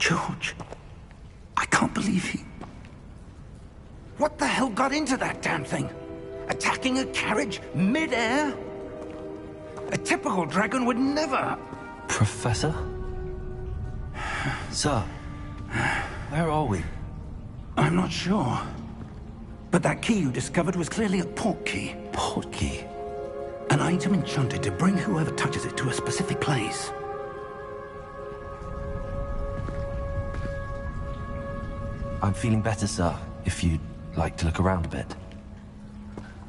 George, I can't believe he... What the hell got into that damn thing? Attacking a carriage mid-air? A typical dragon would never... Professor? Sir, where are we? I'm not sure. But that key you discovered was clearly a port key. Port key? An item enchanted to bring whoever touches it to a specific place. I'm feeling better, sir, if you'd like to look around a bit.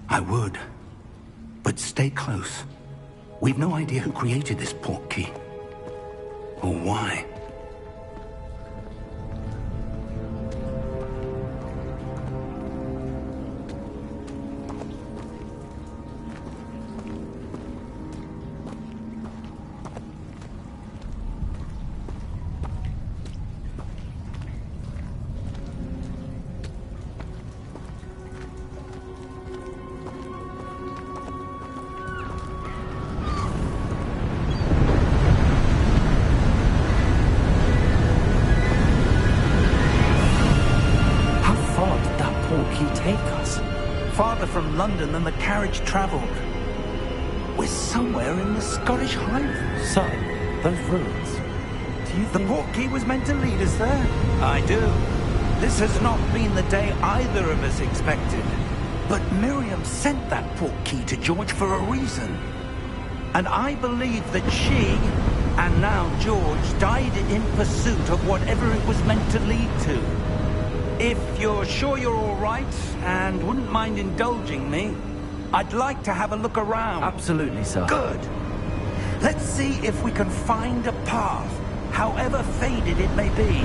I would. But stay close. We've no idea who created this port key. Or why. London than the carriage travelled. We're somewhere in the Scottish Highlands. So, those ruins. Do you think... The port key was meant to lead us there? I do. This has not been the day either of us expected. But Miriam sent that port key to George for a reason. And I believe that she, and now George, died in pursuit of whatever it was meant to lead to. If you're sure you're all right, and wouldn't mind indulging me, I'd like to have a look around. Absolutely, sir. Good. Let's see if we can find a path, however faded it may be.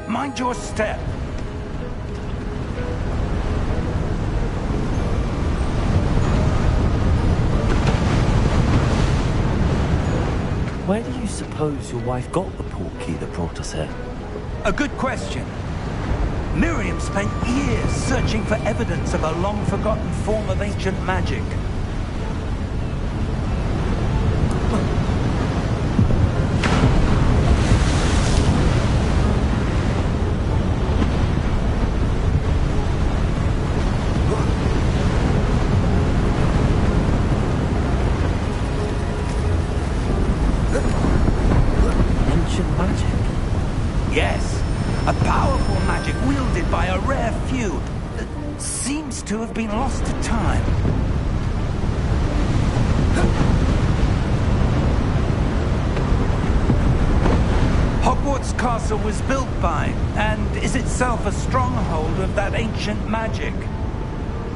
Mind your step. Where do you suppose your wife got the port key that brought us here? A good question. Miriam spent years searching for evidence of a long-forgotten form of ancient magic. powerful magic wielded by a rare few that seems to have been lost to time. Hogwarts Castle was built by, and is itself a stronghold of that ancient magic.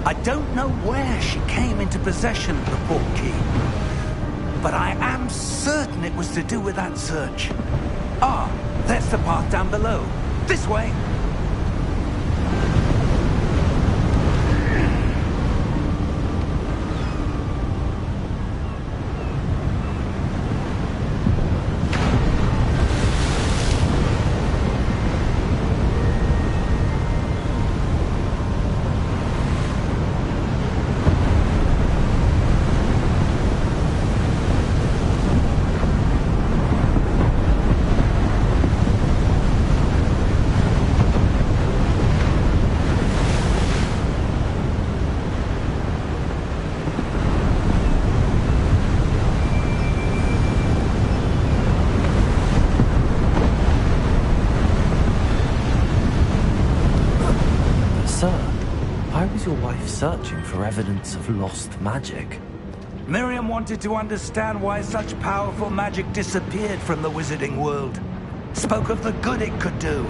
I don't know where she came into possession of the portkey, but I am certain it was to do with that search. Ah, there's the path down below. This way. Your wife searching for evidence of lost magic? Miriam wanted to understand why such powerful magic disappeared from the wizarding world. Spoke of the good it could do.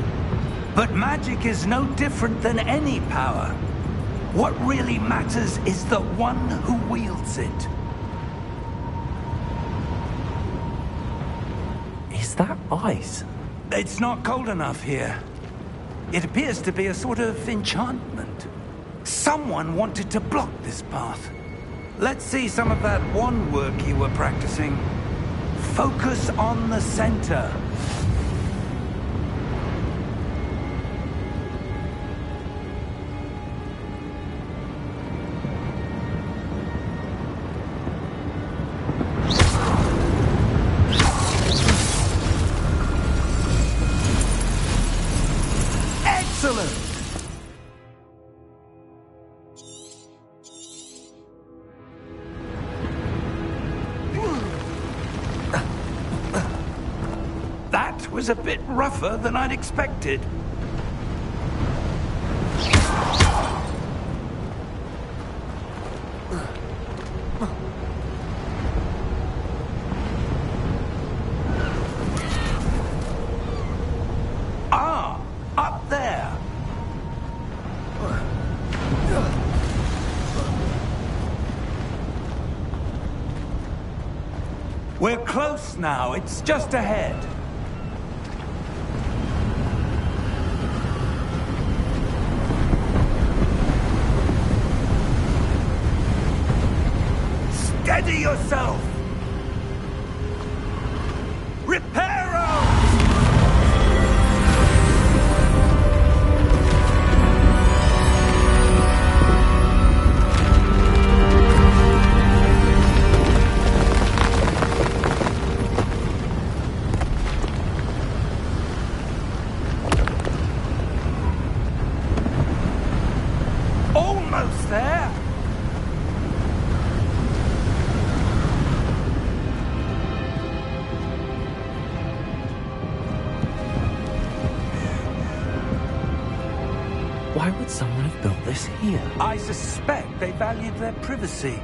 But magic is no different than any power. What really matters is the one who wields it. Is that ice? It's not cold enough here. It appears to be a sort of enchantment. Someone wanted to block this path. Let's see some of that wand work you were practicing. Focus on the center. Excellent! That was a bit rougher than I'd expected. Ah, up there. We're close now. It's just ahead. Steady yourself! Reparo! Almost there! Why would someone have built this here? I suspect they valued their privacy.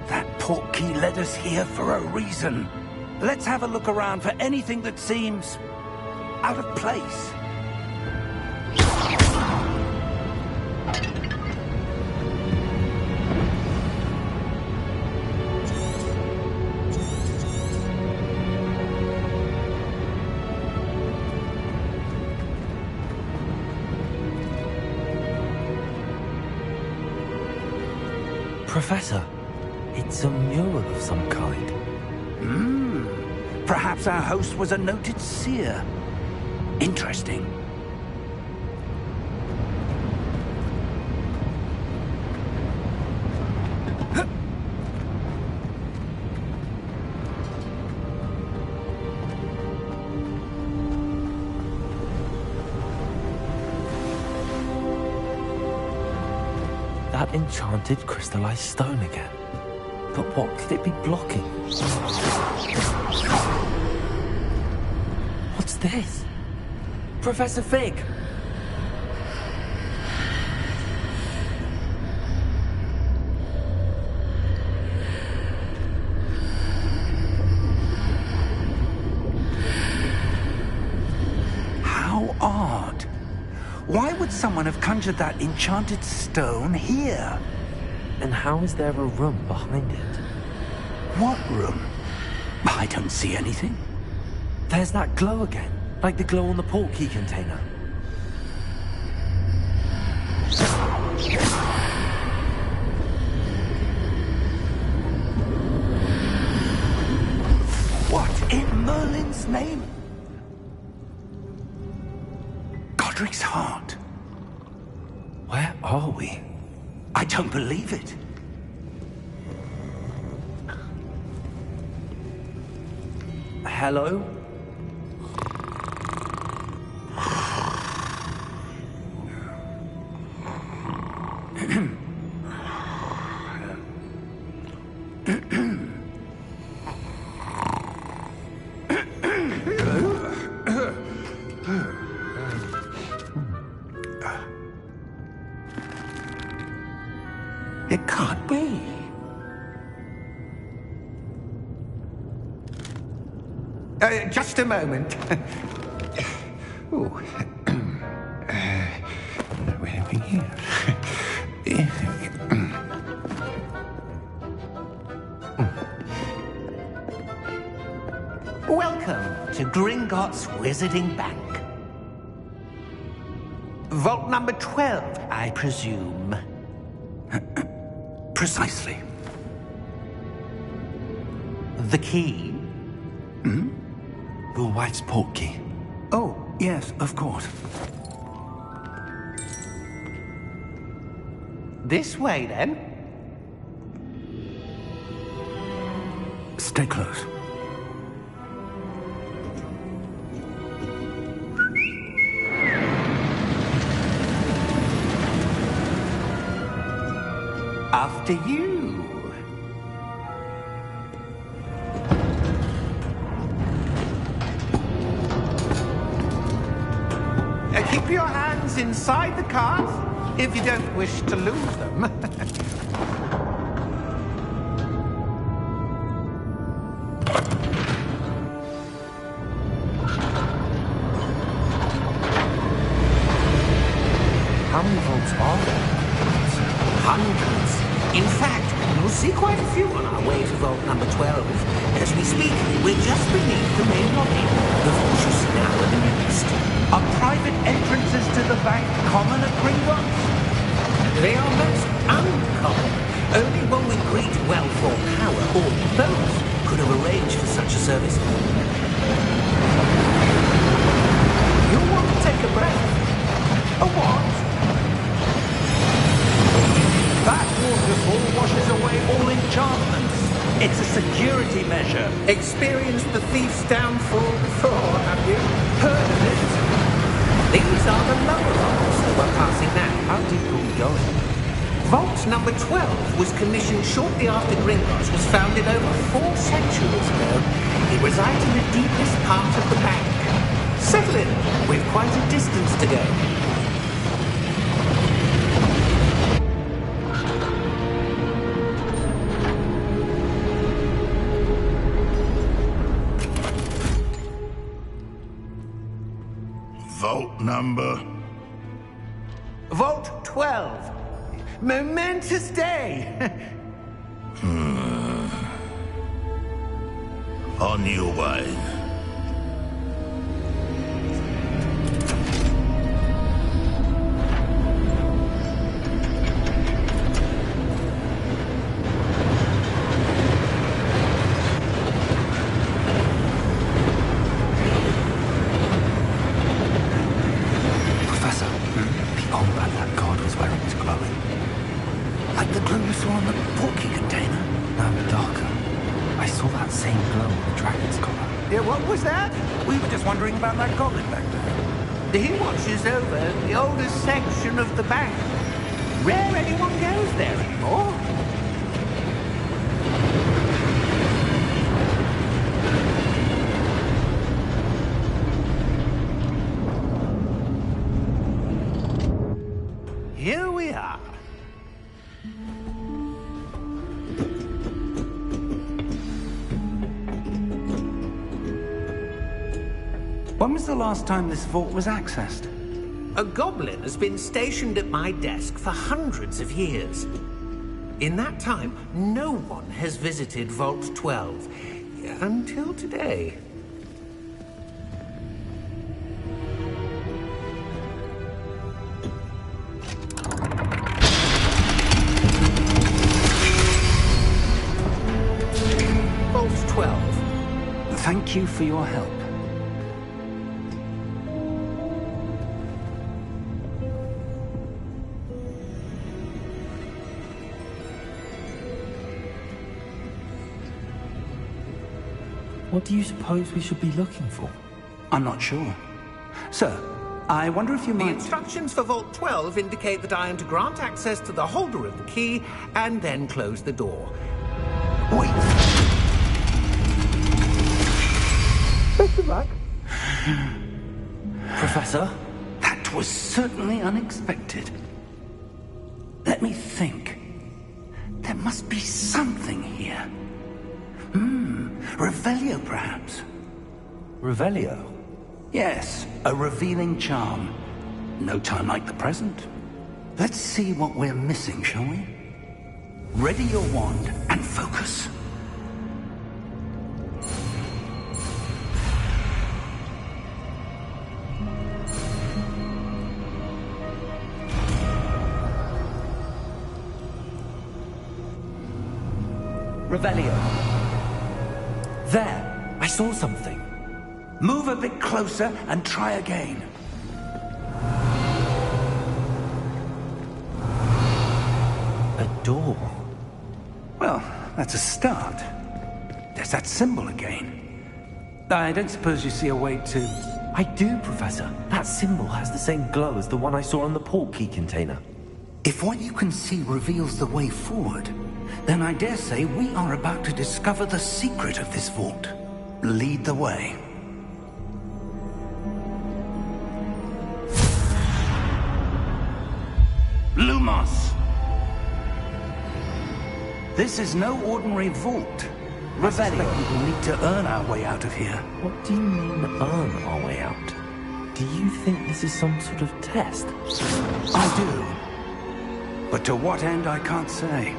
That portkey led us here for a reason. Let's have a look around for anything that seems out of place. Professor, it's a mural of some kind. Perhaps our host was a noted seer. Interesting. That enchanted crystallized stone again. But what could it be blocking? What's this? Professor Fig! Why would someone have conjured that enchanted stone here? And how is there a room behind it? What room? I don't see anything. There's that glow again, like the glow on the portkey container. What in Merlin's name? Godric's heart. Where are we? I don't believe it. Hello? It can't be. Just a moment. Ooh. Where are we here? Welcome to Gringotts Wizarding Bank. Vault number 12, I presume. Precisely. The key? Your wife's portkey. Oh, yes, of course. This way, then. Stay close. After you. Keep your hands inside the cart if you don't wish to lose them. How many vaults are there? Hundreds. In fact, you'll see quite a few on our way to vault number 12. As we speak, we're just beneath the main lobby. The vaults you see now are the newest. Are private entrances to the bank common at Gringotts? They are most uncommon. Only one with great wealth or power, or both, could have arranged for such a service. You'll want to take a breath. A what? That waterfall washes away all enchantments. It's a security measure. Experienced the thief's downfall before, have you? Heard of it? These are the lower vaults that we're passing now. How deep are we going? Vault number 12 was commissioned shortly after Gringotts was founded over 4 centuries ago. It resides in the deepest part of the bank. Settle in. We've quite a distance to go. Vault number? Vault 12. Momentous day. On your way. Professor, the old man that god was wearing is glowing. Like the glow you saw on the portkey container? No, darker. I saw that same glow on the dragon's collar. Yeah, what was that? We were just wondering about that goblin back there. He watches over the oldest section of the bank. Rare anyone goes there anymore. Here we are. When was the last time this vault was accessed? A goblin has been stationed at my desk for hundreds of years. In that time, no one has visited Vault 12. Until today. Vault 12. Thank you for your help. What do you suppose we should be looking for? I'm not sure. Sir, I wonder if you The might... instructions for Vault 12 indicate that I am to grant access to the holder of the key and then close the door. Wait! Best of luck. Professor? That was certainly unexpected. Let me think. There must be something here. Revelio, perhaps? Revelio? Yes, a revealing charm. No time like the present. Let's see what we're missing, shall we? Ready your wand and focus. Revelio. There! I saw something. Move a bit closer and try again. A door. Well, that's a start. There's that symbol again. I don't suppose you see a way to... I do, Professor. That symbol has the same glow as the one I saw on the port key container. If what you can see reveals the way forward, then I dare say we are about to discover the secret of this vault. Lead the way. Lumos! This is no ordinary vault. I suspect we will need to earn our way out of here. What do you mean, earn our way out? Do you think this is some sort of test? I do. But to what end, I can't say.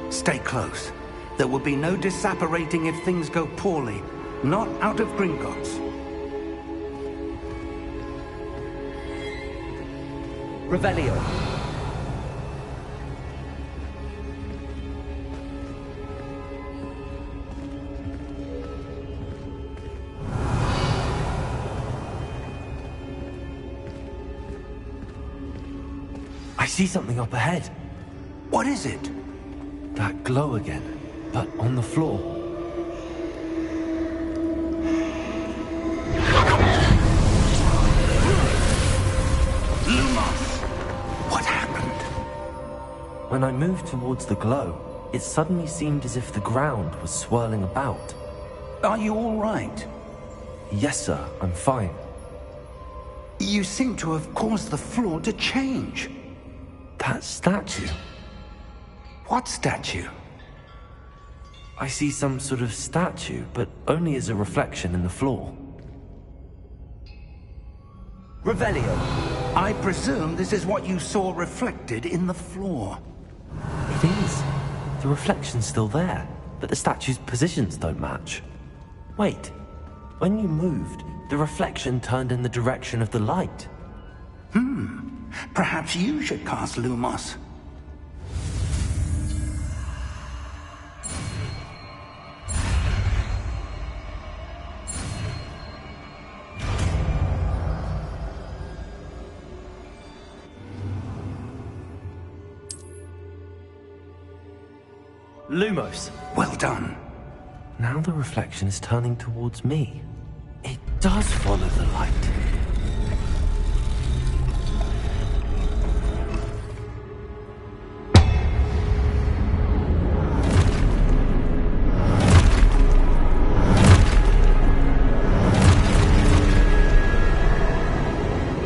Stay close. There will be no disapparating if things go poorly. Not out of Gringotts. Revelio. I see something up ahead. What is it? That glow again, but on the floor. Lumos! What happened? When I moved towards the glow, it suddenly seemed as if the ground was swirling about. Are you all right? Yes, sir, I'm fine. You seem to have caused the floor to change. That statue. What statue? I see some sort of statue, but only as a reflection in the floor. Revelio. I presume this is what you saw reflected in the floor. It is. The reflection's still there, but the statue's positions don't match. Wait. When you moved, the reflection turned in the direction of the light. Perhaps you should cast Lumos. Lumos. Well done. Now the reflection is turning towards me. It does follow the light.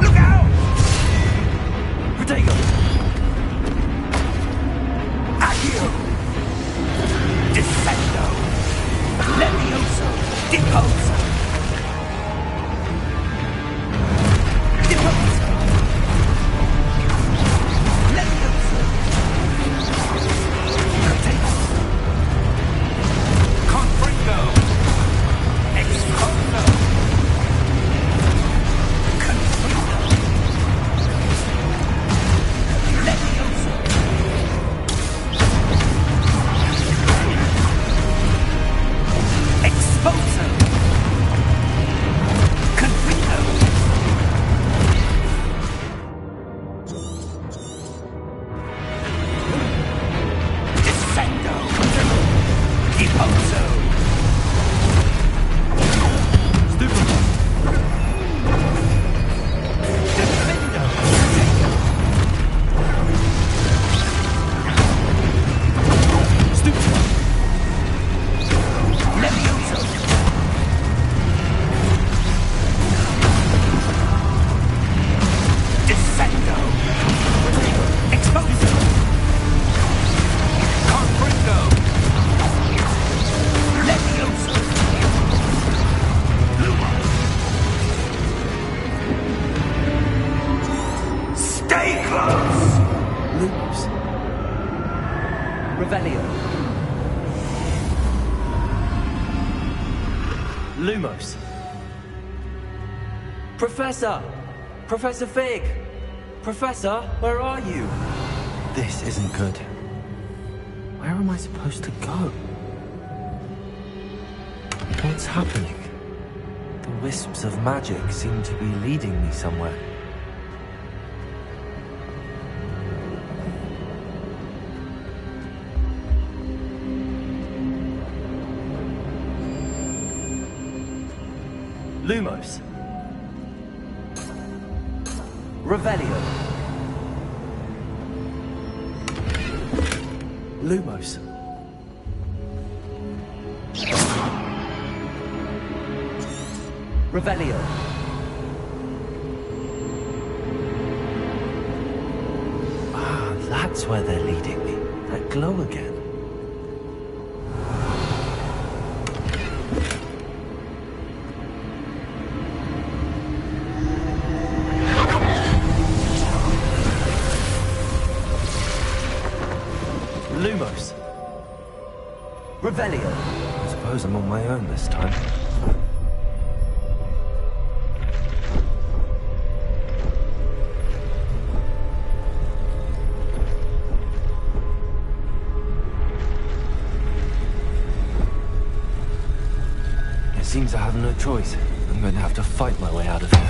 Look out! Protego! Accio! Defendo! Levioso! Deposa! Exposure! Confringo! Leviosa! Lumos! Stay close! Lumos. Revelio. Lumos. Professor! Professor Fig! Professor, where are you? This isn't good. Where am I supposed to go? What's happening? The wisps of magic seem to be leading me somewhere. Lumos. Revelio. Lumos. Revelio. Ah, that's where they're leading me. That glow again. Lumos. Revelio. I suppose I'm on my own this time. It seems I have no choice. I'm going to have to fight my way out of here.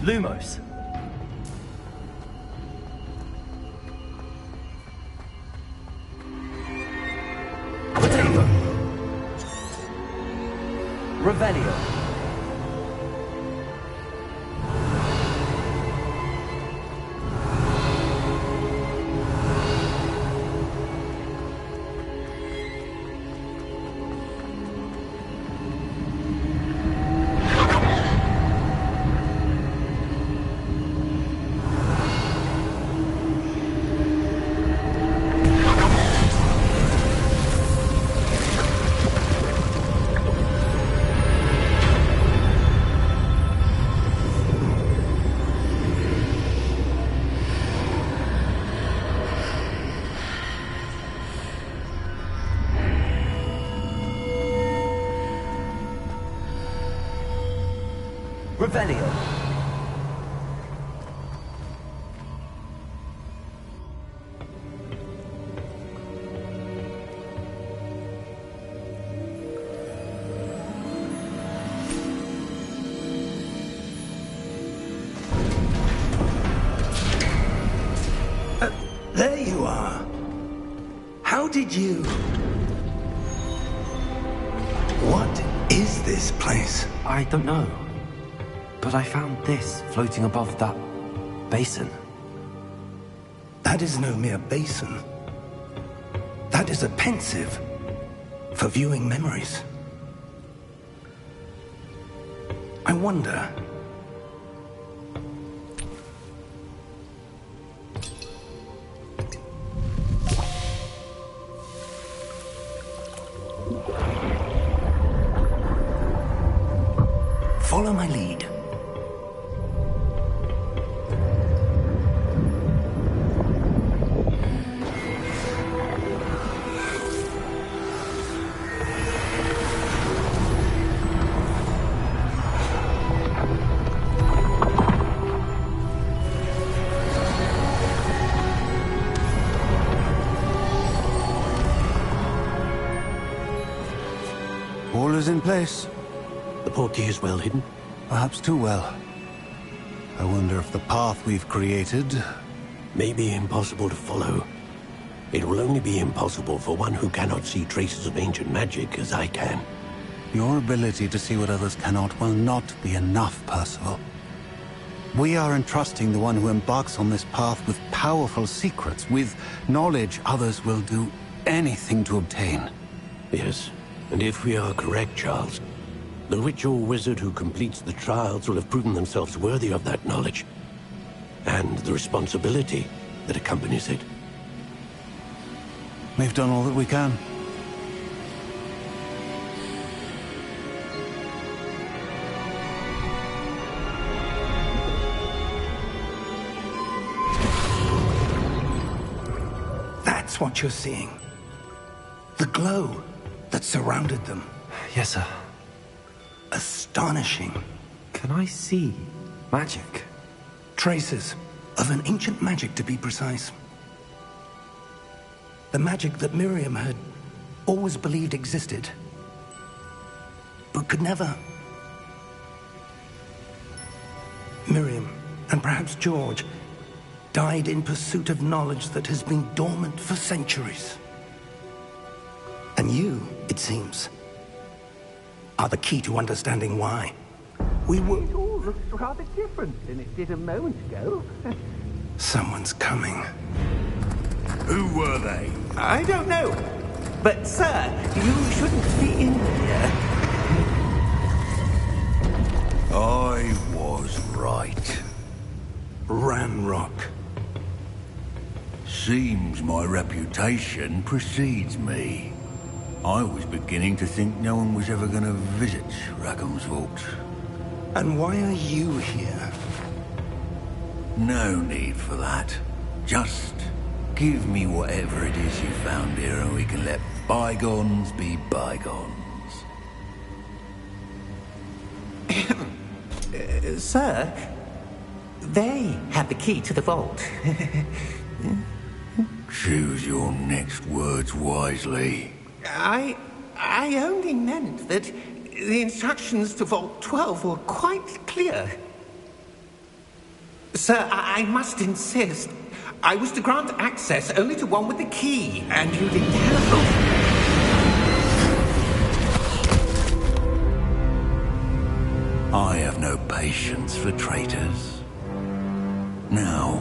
Lumos. Potato. Revelio. Revelio. There you are. How did you... What is this place? I don't know. But I found this floating above that basin. That is no mere basin. That is a pensive for viewing memories. I wonder... Follow my lead. All is in place. The portkey is well hidden? Perhaps too well. I wonder if the path we've created... May be impossible to follow. It will only be impossible for one who cannot see traces of ancient magic as I can. Your ability to see what others cannot will not be enough, Percival. We are entrusting the one who embarks on this path with powerful secrets, with knowledge others will do anything to obtain. Yes, and if we are correct, Charles, the witch or wizard who completes the trials will have proven themselves worthy of that knowledge, and the responsibility that accompanies it. We've done all that we can. That's what you're seeing. The glow that surrounded them. Yes, sir. Astonishing. Can I see magic? Traces of an ancient magic, to be precise. The magic that Miriam had always believed existed, but could never. Miriam, and perhaps George, died in pursuit of knowledge that has been dormant for centuries. And you, it seems, are the key to understanding why. We were... It all looks rather different than it did a moment ago. Someone's coming. Who were they? I don't know. But, sir, you shouldn't be in here. I was right. Ranrock. Seems my reputation precedes me. I was beginning to think no one was ever going to visit Rackham's Vault. And why are you here? No need for that. Just give me whatever it is you found here and we can let bygones be bygones. Sir, they have the key to the vault. Choose your next words wisely. I only meant that the instructions to Vault 12 were quite clear. Sir, I must insist. I was to grant access only to one with the key, and you did telephone. I have no patience for traitors. Now,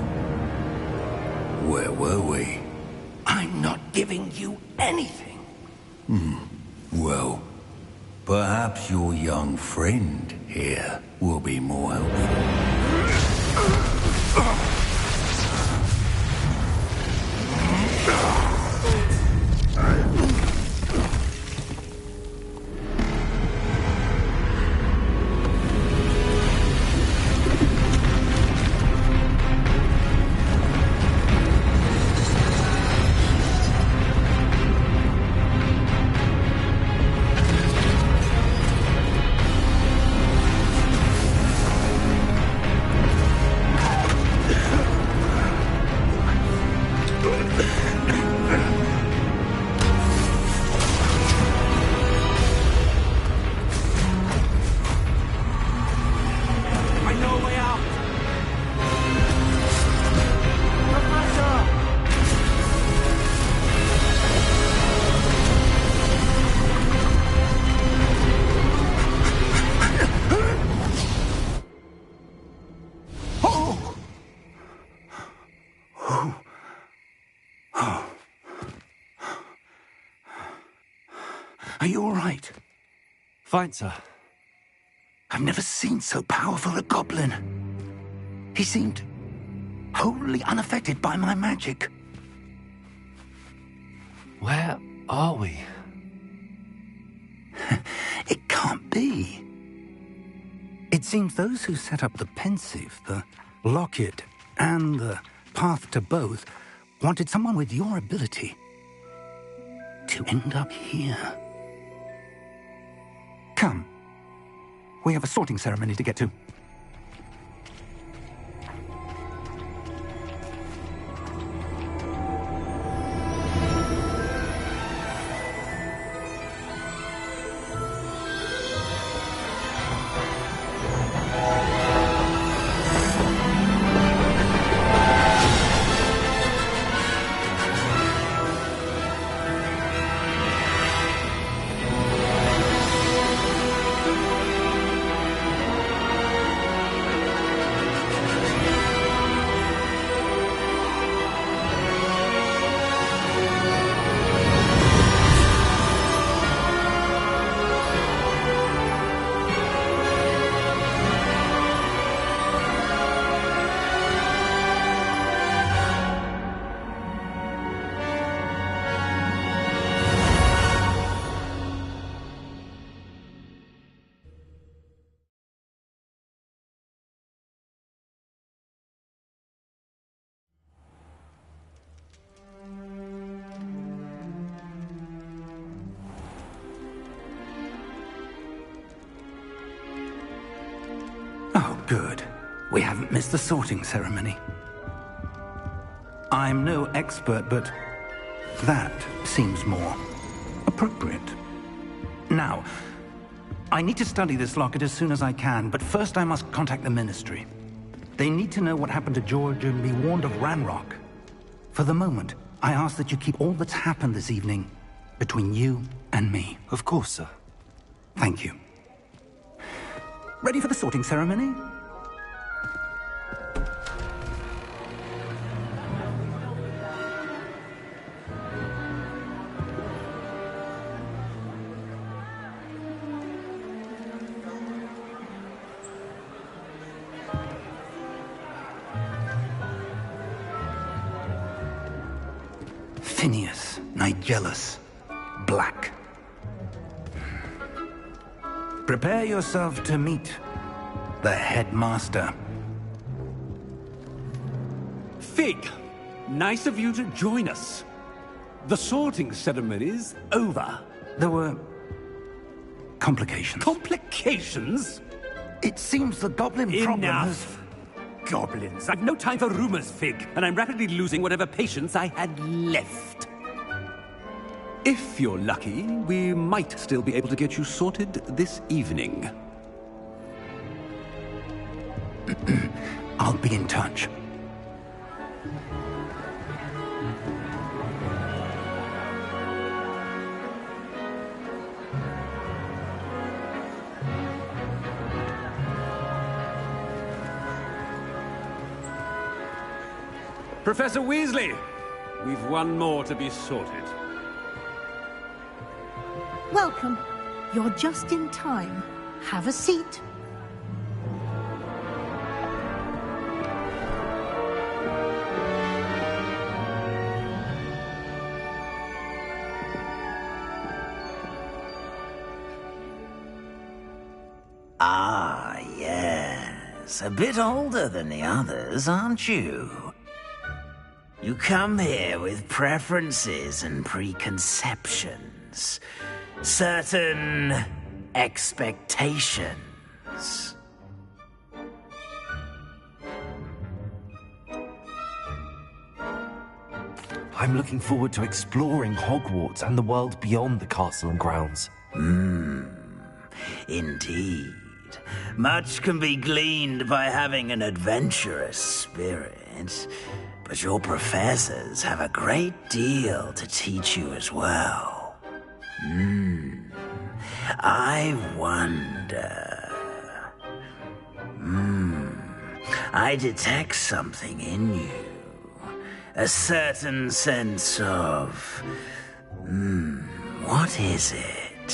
where were we? I'm not giving you anything. Well, perhaps your young friend here will be more helpful. Are you all right? Fine, sir. I've never seen so powerful a goblin. He seemed wholly unaffected by my magic. Where are we? It can't be. It seems those who set up the pensive, the locket, and the path to both wanted someone with your ability to end up here. Come. We have a sorting ceremony to get to. Oh, good. We haven't missed the sorting ceremony. I'm no expert, but that seems more appropriate. Now, I need to study this locket as soon as I can, but first I must contact the Ministry. They need to know what happened to George and be warned of Ranrock. For the moment, I ask that you keep all that's happened this evening between you and me. Of course, sir. Thank you. Ready for the sorting ceremony? Phineas, Nigellus, Black. Prepare yourself to meet the headmaster. Fig, nice of you to join us. The sorting ceremony's over. There were complications. Complications? It seems the goblin problem has... Enough. Goblins. I've no time for rumors, Fig, and I'm rapidly losing whatever patience I had left. If you're lucky, we might still be able to get you sorted this evening. I'll be in touch. Professor Weasley, we've one more to be sorted. Welcome. You're just in time. Have a seat. Ah, yes. A bit older than the others, aren't you? You come here with preferences and preconceptions. Certain expectations. I'm looking forward to exploring Hogwarts and the world beyond the castle and grounds. Indeed. Much can be gleaned by having an adventurous spirit, but your professors have a great deal to teach you as well. I wonder... I detect something in you. A certain sense of... what is it?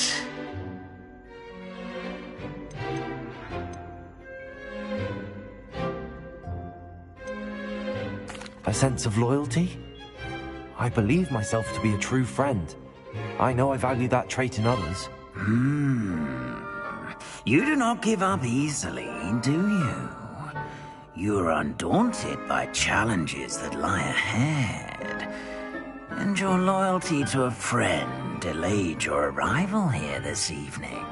A sense of loyalty? I believe myself to be a true friend. I know I value that trait in others. You do not give up easily, do you? You are undaunted by challenges that lie ahead. And your loyalty to a friend delayed your arrival here this evening.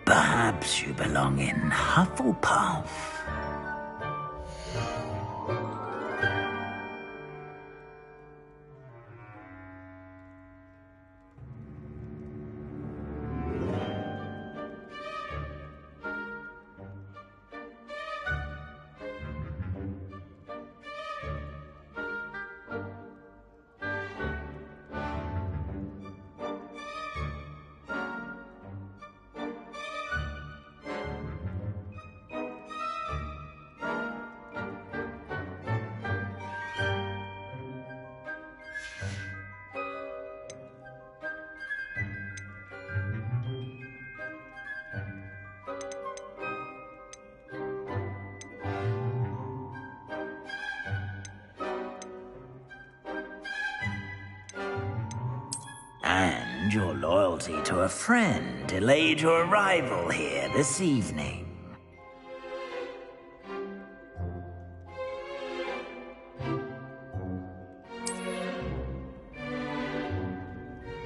Perhaps you belong in Hufflepuff. And your loyalty to a friend delayed your arrival here this evening.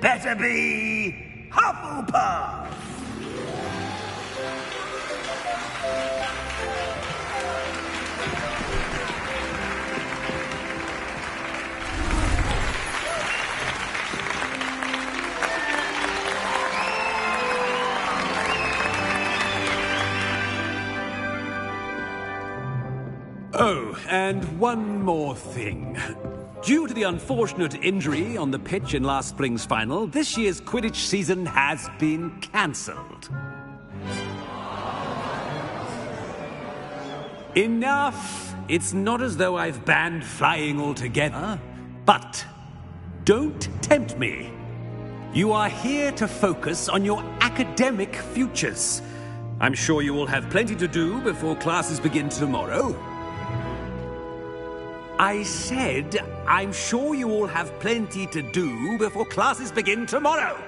Better be Hufflepuff! Oh, and one more thing. Due to the unfortunate injury on the pitch in last spring's final, this year's Quidditch season has been cancelled. Enough! It's not as though I've banned flying altogether. But don't tempt me. You are here to focus on your academic futures. I'm sure you will have plenty to do before classes begin tomorrow. I said, I'm sure you all have plenty to do before classes begin tomorrow.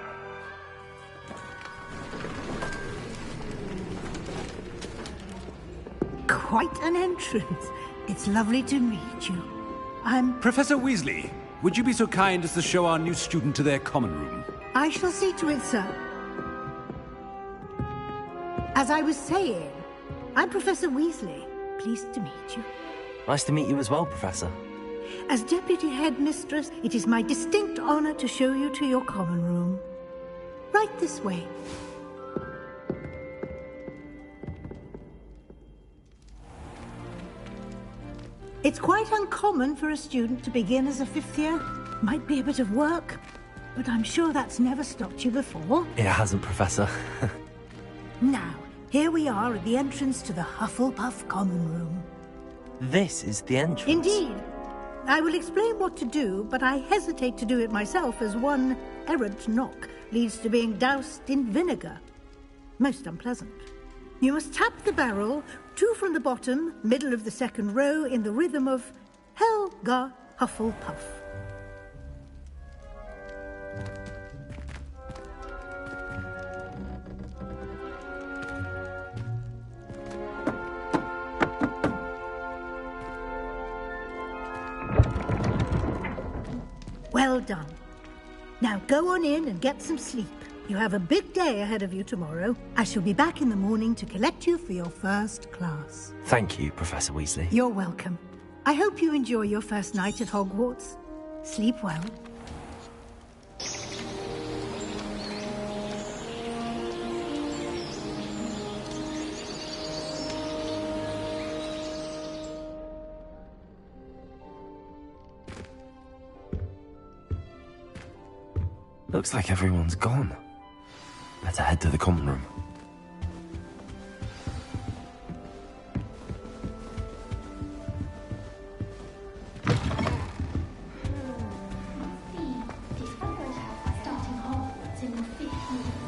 Quite an entrance. It's lovely to meet you. I'm... Professor Weasley, would you be so kind as to show our new student to their common room? I shall see to it, sir. As I was saying, I'm Professor Weasley. Pleased to meet you. Nice to meet you as well, Professor. As Deputy Headmistress, it is my distinct honor to show you to your common room. Right this way. It's quite uncommon for a student to begin as a fifth year. Might be a bit of work, but I'm sure that's never stopped you before. It hasn't, Professor. Now, here we are at the entrance to the Hufflepuff common room. This is the entrance. Indeed. I will explain what to do, but I hesitate to do it myself as one errant knock leads to being doused in vinegar. Most unpleasant. You must tap the barrel, 2 from the bottom, middle of the second row, in the rhythm of Helga Hufflepuff. Well done. Now go on in and get some sleep. You have a big day ahead of you tomorrow. I shall be back in the morning to collect you for your first class. Thank you, Professor Weasley. You're welcome. I hope you enjoy your first night at Hogwarts. Sleep well. Looks like everyone's gone. Better head to the common room. Steve, discovered starting Hogwarts in the 5th year.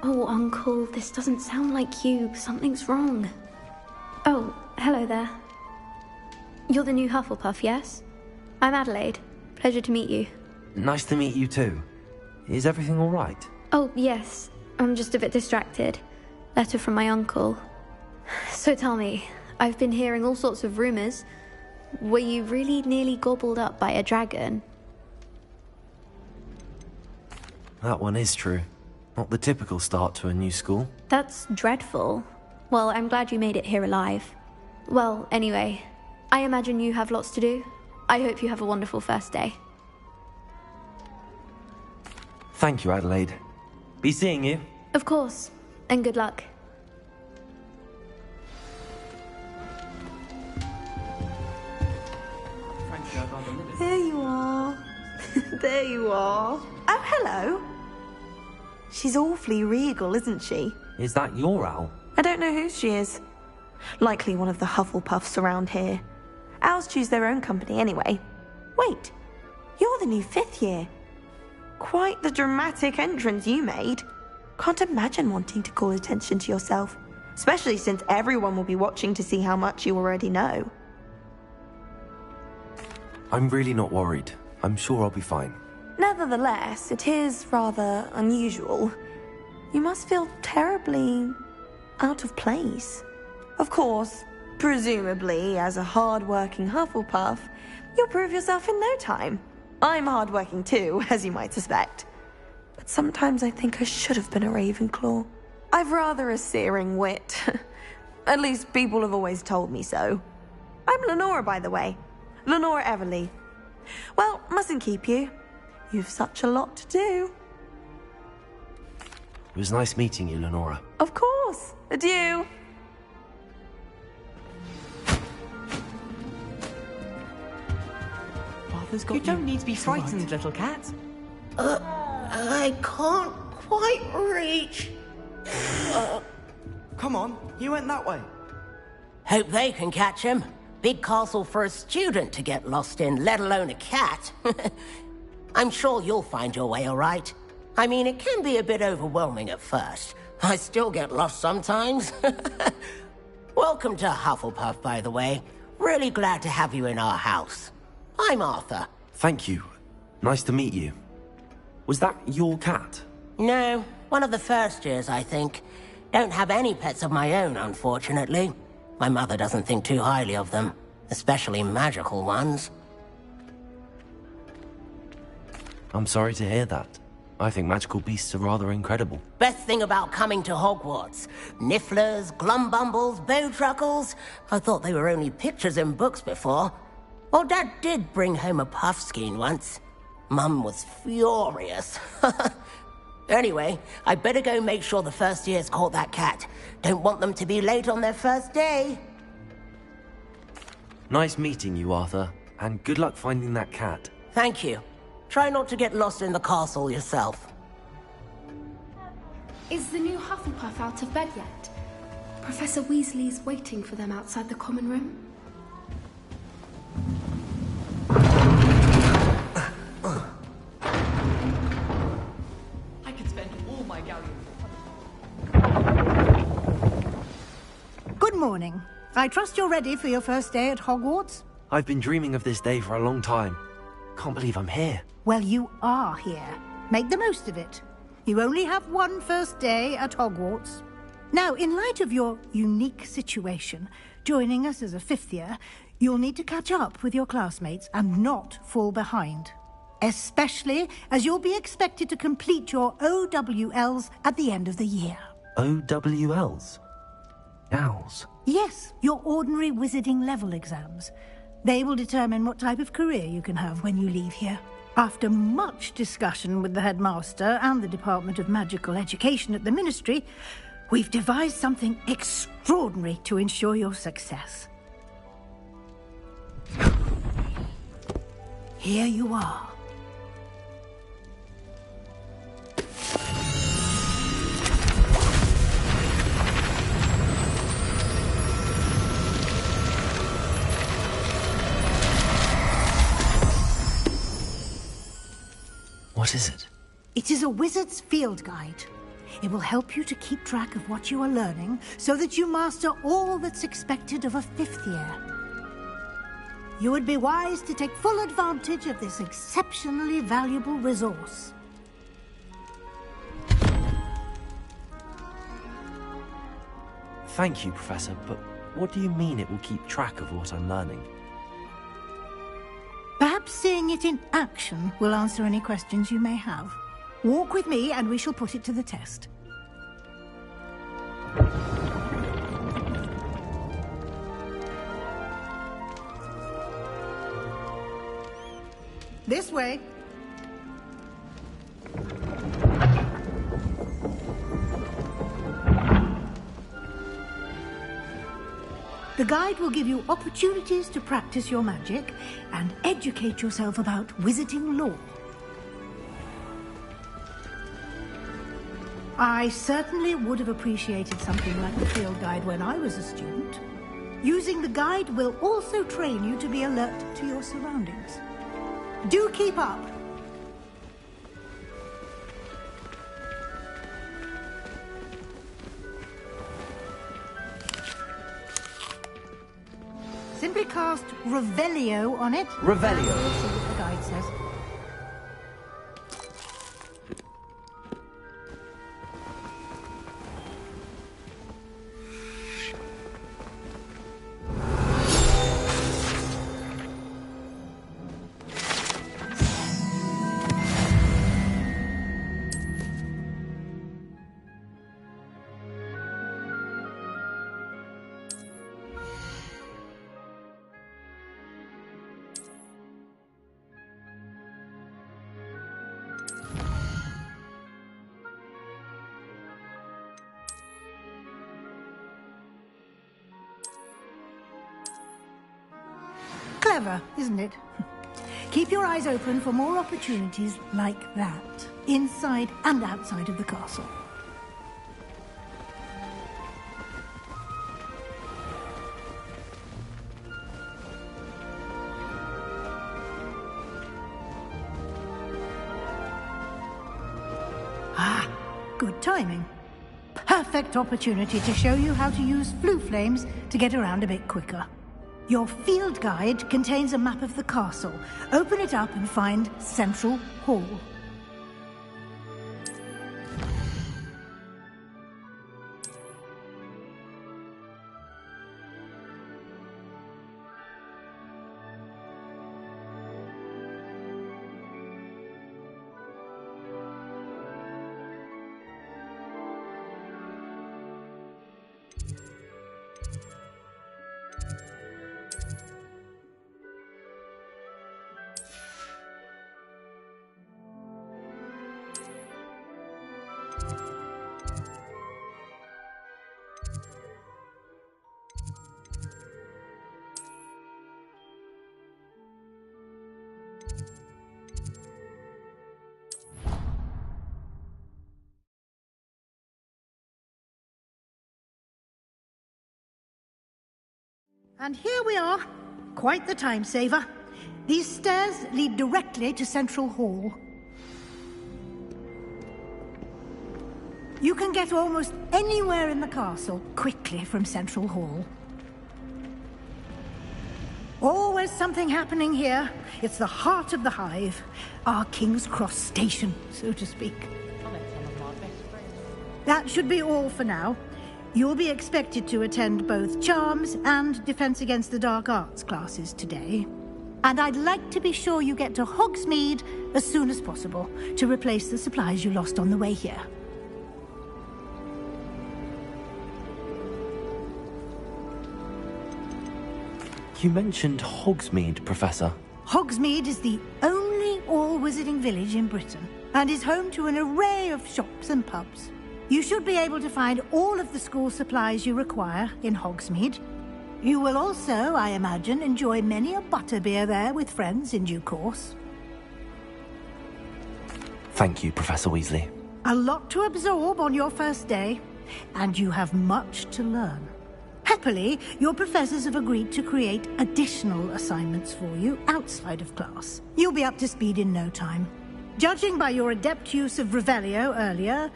Oh, Uncle, this doesn't sound like you. Something's wrong. Oh, hello there. You're the new Hufflepuff, yes? I'm Adelaide. Pleasure to meet you. Nice to meet you too. Is everything all right? Oh, yes. I'm just a bit distracted. Letter from my uncle. So tell me, I've been hearing all sorts of rumors. Were you really nearly gobbled up by a dragon? That one is true. Not the typical start to a new school. That's dreadful. Well, I'm glad you made it here alive. Well, anyway, I imagine you have lots to do. I hope you have a wonderful first day. Thank you, Adelaide. Be seeing you. Of course, and good luck. There you are. There you are. Oh, hello. She's awfully regal, isn't she? Is that your owl? I don't know who she is. Likely one of the Hufflepuffs around here. Owls choose their own company anyway. Wait, you're the new 5th year. Quite the dramatic entrance you made. Can't imagine wanting to call attention to yourself, especially since everyone will be watching to see how much you already know. I'm really not worried. I'm sure I'll be fine. Nevertheless, it is rather unusual. You must feel terribly out of place. Of course, presumably, as a hard-working Hufflepuff, you'll prove yourself in no time. I'm hard-working too, as you might suspect. But sometimes I think I should have been a Ravenclaw. I've rather a searing wit. At least people have always told me so. I'm Lenora, by the way. Lenora Everly. Well, mustn't keep you. You've such a lot to do. It was nice meeting you, Lenora. Of course. Adieu. You don't need to be frightened, little cat. I can't quite reach. Come on, you went that way. Hope they can catch him. Big castle for a student to get lost in, let alone a cat. I'm sure you'll find your way all right. I mean, it can be a bit overwhelming at first. I still get lost sometimes. Welcome to Hufflepuff, by the way. Really glad to have you in our house. I'm Arthur. Thank you. Nice to meet you. Was that your cat? No, one of the first years, I think. Don't have any pets of my own, unfortunately. My mother doesn't think too highly of them, especially magical ones. I'm sorry to hear that. I think magical beasts are rather incredible. Best thing about coming to Hogwarts. Nifflers, glumbumbles, bowtruckles. I thought they were only pictures in books before. Well, Dad did bring home a puffskein once. Mum was furious. Anyway, I better go make sure the first years caught that cat. Don't want them to be late on their first day. Nice meeting you, Arthur. And good luck finding that cat. Thank you. Try not to get lost in the castle yourself. Is the new Hufflepuff out of bed yet? Professor Weasley's waiting for them outside the common room. I could spend all my galleons. Good morning. I trust you're ready for your first day at Hogwarts? I've been dreaming of this day for a long time. Can't believe I'm here. Well, you are here. Make the most of it. You only have one first day at Hogwarts. Now, in light of your unique situation, joining us as a 5th year, you'll need to catch up with your classmates and not fall behind. Especially as you'll be expected to complete your OWLs at the end of the year. OWLs? Owls? Yes, your ordinary wizarding level exams. They will determine what type of career you can have when you leave here. After much discussion with the headmaster and the Department of Magical Education at the Ministry, we've devised something extraordinary to ensure your success. Here you are. What is it? It is a wizard's field guide. It will help you to keep track of what you are learning so that you master all that's expected of a 5th year. You would be wise to take full advantage of this exceptionally valuable resource. Thank you, Professor, but what do you mean it will keep track of what I'm learning? Perhaps seeing it in action will answer any questions you may have. Walk with me and we shall put it to the test. This way. The guide will give you opportunities to practice your magic and educate yourself about wizarding lore. I certainly would have appreciated something like the field guide when I was a student. Using the guide will also train you to be alert to your surroundings. Do keep up. Simply cast Revelio on it. Revelio? We'll see what the guide says. Clever, isn't it? Keep your eyes open for more opportunities like that, inside and outside of the castle. Ah, good timing. Perfect opportunity to show you how to use flue flames to get around a bit quicker. Your field guide contains a map of the castle. Open it up and find Central Hall. And here we are. Quite the time saver. These stairs lead directly to Central Hall. You can get almost anywhere in the castle quickly from Central Hall. Always something happening here. It's the heart of the hive. Our King's Cross station, so to speak. That should be all for now. You'll be expected to attend both Charms and Defense Against the Dark Arts classes today. And I'd like to be sure you get to Hogsmeade as soon as possible to replace the supplies you lost on the way here. You mentioned Hogsmeade, Professor. Hogsmeade is the only all-wizarding village in Britain and is home to an array of shops and pubs. You should be able to find all of the school supplies you require in Hogsmeade. You will also, I imagine, enjoy many a butterbeer there with friends in due course. Thank you, Professor Weasley. A lot to absorb on your first day, and you have much to learn. Happily, your professors have agreed to create additional assignments for you outside of class. You'll be up to speed in no time. Judging by your adept use of Revelio earlier,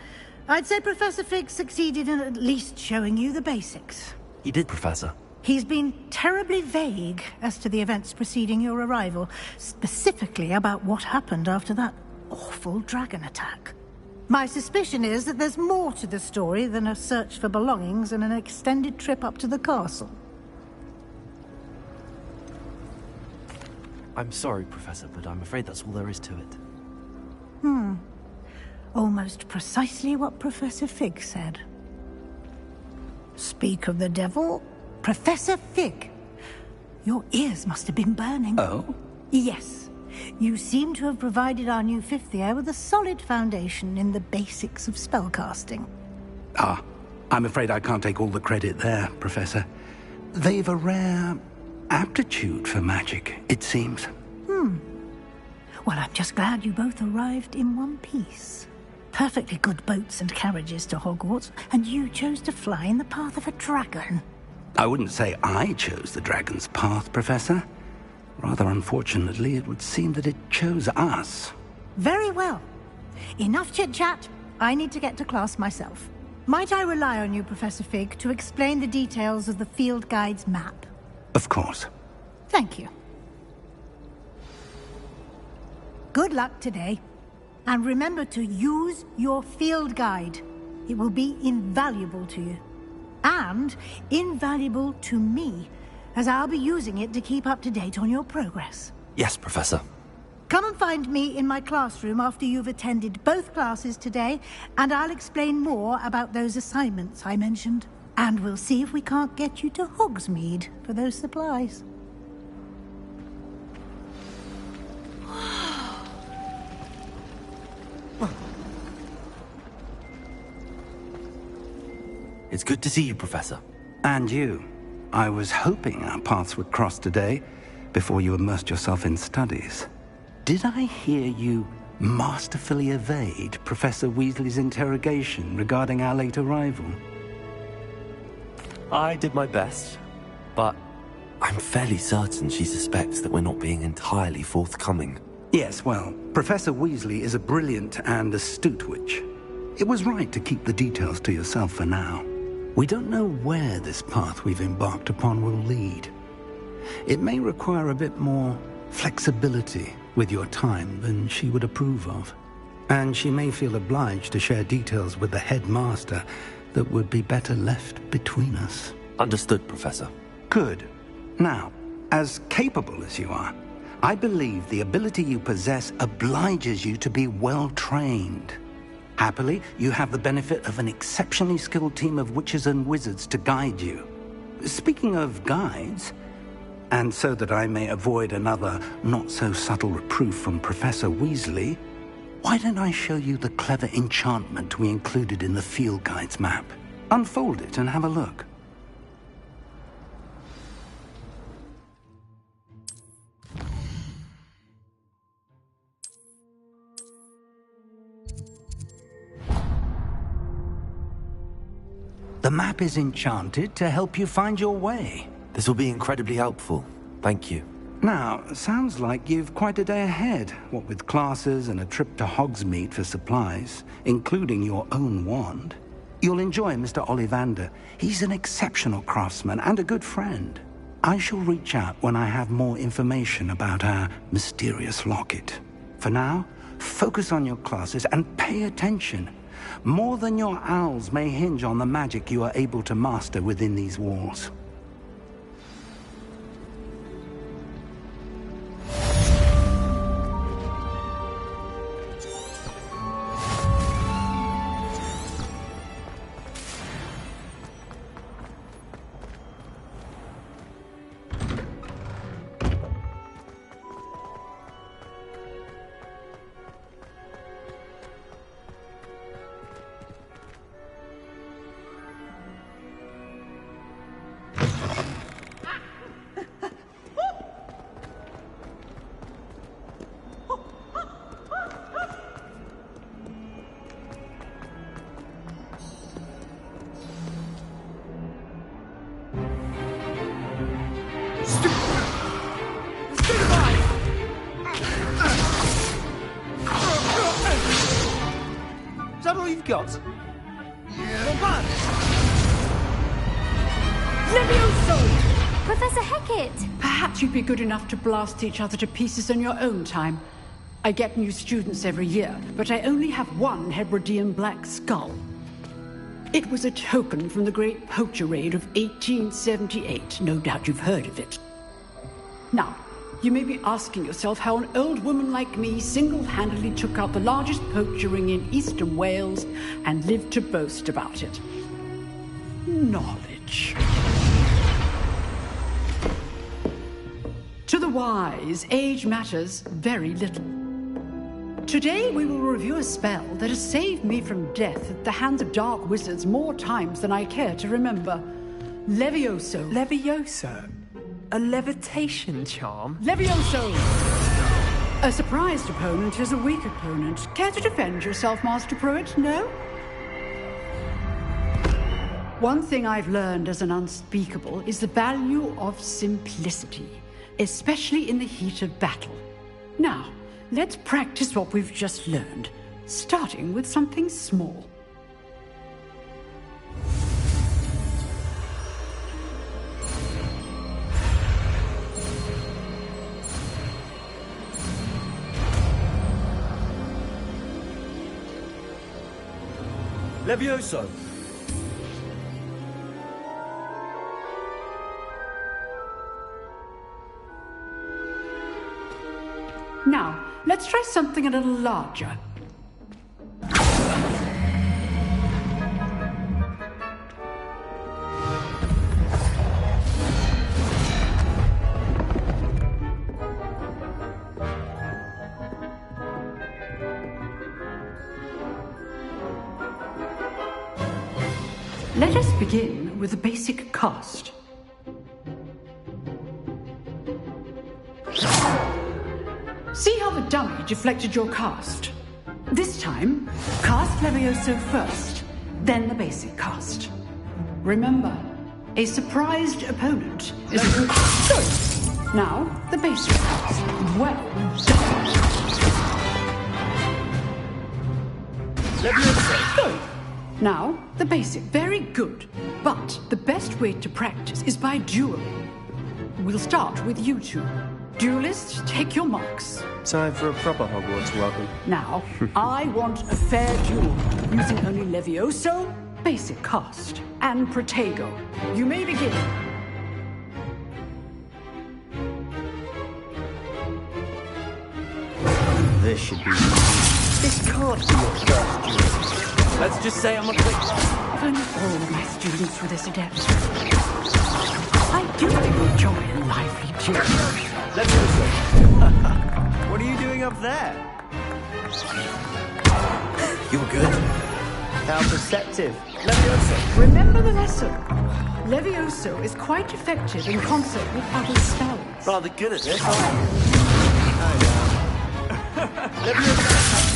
I'd say Professor Fig succeeded in at least showing you the basics. He did, Professor. He's been terribly vague as to the events preceding your arrival, specifically about what happened after that awful dragon attack. My suspicion is that there's more to the story than a search for belongings and an extended trip up to the castle. I'm sorry, Professor, but I'm afraid that's all there is to it. Almost precisely what Professor Fig said. Speak of the devil, Professor Fig. Your ears must have been burning. Oh? Yes. You seem to have provided our new fifth year with a solid foundation in the basics of spellcasting. Ah, I'm afraid I can't take all the credit there, Professor. They've a rare aptitude for magic, it seems. Well, I'm just glad you both arrived in one piece. Perfectly good boats and carriages to Hogwarts, and you chose to fly in the path of a dragon. I wouldn't say I chose the dragon's path, Professor. Rather unfortunately, it would seem that it chose us. Very well. Enough chit-chat. I need to get to class myself. Might I rely on you, Professor Fig, to explain the details of the field guide's map? Of course. Thank you. Good luck today. And remember to use your field guide. It will be invaluable to you. And invaluable to me, as I'll be using it to keep up to date on your progress. Yes, Professor. Come and find me in my classroom after you've attended both classes today, and I'll explain more about those assignments I mentioned. And we'll see if we can't get you to Hogsmeade for those supplies. It's good to see you, Professor. And you. I was hoping our paths would cross today, before you immersed yourself in studies. Did I hear you masterfully evade Professor Weasley's interrogation regarding our late arrival? I did my best, but I'm fairly certain she suspects that we're not being entirely forthcoming. Yes, well, Professor Weasley is a brilliant and astute witch. It was right to keep the details to yourself for now. We don't know where this path we've embarked upon will lead. It may require a bit more flexibility with your time than she would approve of. And she may feel obliged to share details with the headmaster that would be better left between us. Understood, Professor. Good. Now, as capable as you are, I believe the ability you possess obliges you to be well-trained. Happily, you have the benefit of an exceptionally skilled team of witches and wizards to guide you. Speaking of guides, and so that I may avoid another not-so-subtle reproof from Professor Weasley, why don't I show you the clever enchantment we included in the field guide's map? Unfold it and have a look. The map is enchanted to help you find your way. This will be incredibly helpful. Thank you. Now, sounds like you've quite a day ahead, what with classes and a trip to Hogsmeade for supplies, including your own wand. You'll enjoy Mr. Ollivander. He's an exceptional craftsman and a good friend. I shall reach out when I have more information about our mysterious locket. For now, focus on your classes and pay attention. More than your owls may hinge on the magic you are able to master within these walls. Is that all you've got? blood! Levioso! Professor Hecat! Perhaps you'd be good enough to blast each other to pieces in your own time. I get new students every year, but I only have one Hebridean black skull. It was a token from the Great Poacher Raid of 1878. No doubt you've heard of it. Now, you may be asking yourself how an old woman like me single-handedly took out the largest poacher ring in eastern Wales and lived to boast about it. Knowledge. To the wise, age matters very little. Today we will review a spell that has saved me from death at the hands of dark wizards more times than I care to remember. Levioso. Levioso? A levitation charm? Levioso! A surprised opponent is a weak opponent. Care to defend yourself, Master Pruitt? No? One thing I've learned as an unspeakable is the value of simplicity, especially in the heat of battle. Now, let's practice what we've just learned, starting with something small. Levioso! Now, let's try something a little larger. Let us begin with the basic cast. See how the dummy deflected your cast? This time, cast Levioso first, then the basic cast. Remember, a surprised opponent is a good... Good. Now, the basic cast. Well done. Levioso. Good. Now, the basic. Very good. But the best way to practice is by dueling. We'll start with you two. Duelists, take your marks. Time for a proper Hogwarts welcome. Now, I want a fair duel, using only Levioso, basic cast, and Protego. You may begin. This should be easy. This can't be your first duel. Let's just say I'm a quick... If only all of my students were this adept. I do enjoy a lively duel. Levioso. What are you doing up there? You're good. How perceptive. Levioso. Remember the lesson. Levioso is quite effective in concert with other spells. Rather good at this, aren't you? Levioso.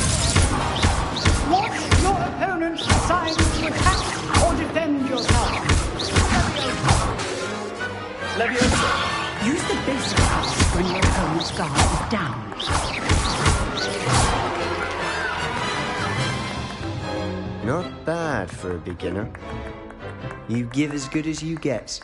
Watch your opponent's signs to attack or defend yourself. Levioso. Use the basic cast when your opponent's guard is down. Not bad for a beginner. You give as good as you get.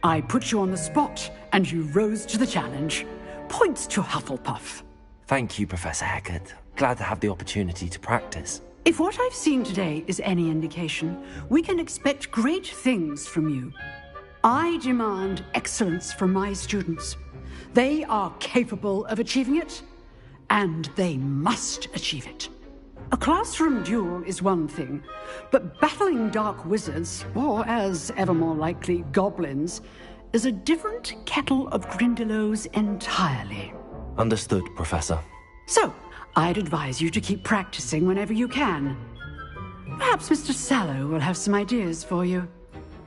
I put you on the spot, and you rose to the challenge. Points to Hufflepuff. Thank you, Professor Hecat. Glad to have the opportunity to practice. If what I've seen today is any indication, we can expect great things from you. I demand excellence from my students. They are capable of achieving it, and they must achieve it. A classroom duel is one thing, but battling dark wizards, or as ever more likely, goblins, is a different kettle of Grindylows entirely. Understood, Professor. So, I'd advise you to keep practicing whenever you can. Perhaps Mr. Sallow will have some ideas for you.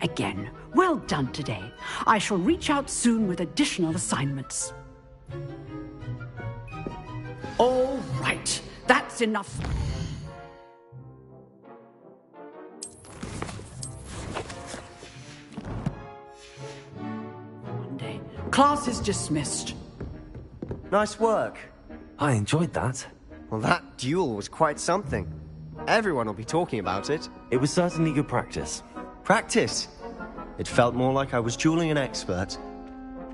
Again, well done today. I shall reach out soon with additional assignments. All right, that's enough. One day, class is dismissed. Nice work. I enjoyed that. Well, that duel was quite something. Everyone will be talking about it. It was certainly good practice. Practice? It felt more like I was dueling an expert.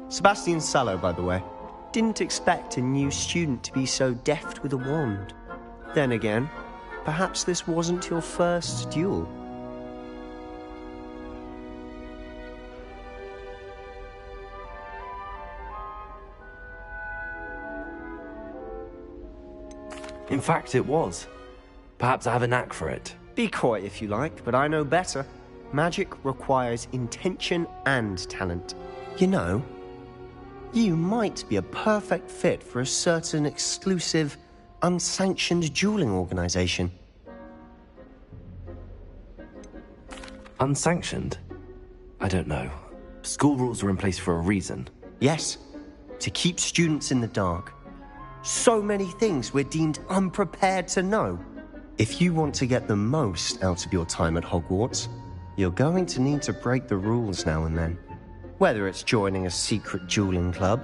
Sebastian Sallow, by the way. Didn't expect a new student to be so deft with a wand. Then again, perhaps this wasn't your first duel. In fact, it was. Perhaps I have a knack for it. Be coy if you like, but I know better. Magic requires intention and talent. You know, you might be a perfect fit for a certain exclusive, unsanctioned dueling organization. Unsanctioned? I don't know. School rules are in place for a reason. Yes, to keep students in the dark. So many things we're deemed unprepared to know. If you want to get the most out of your time at Hogwarts, you're going to need to break the rules now and then. Whether it's joining a secret dueling club,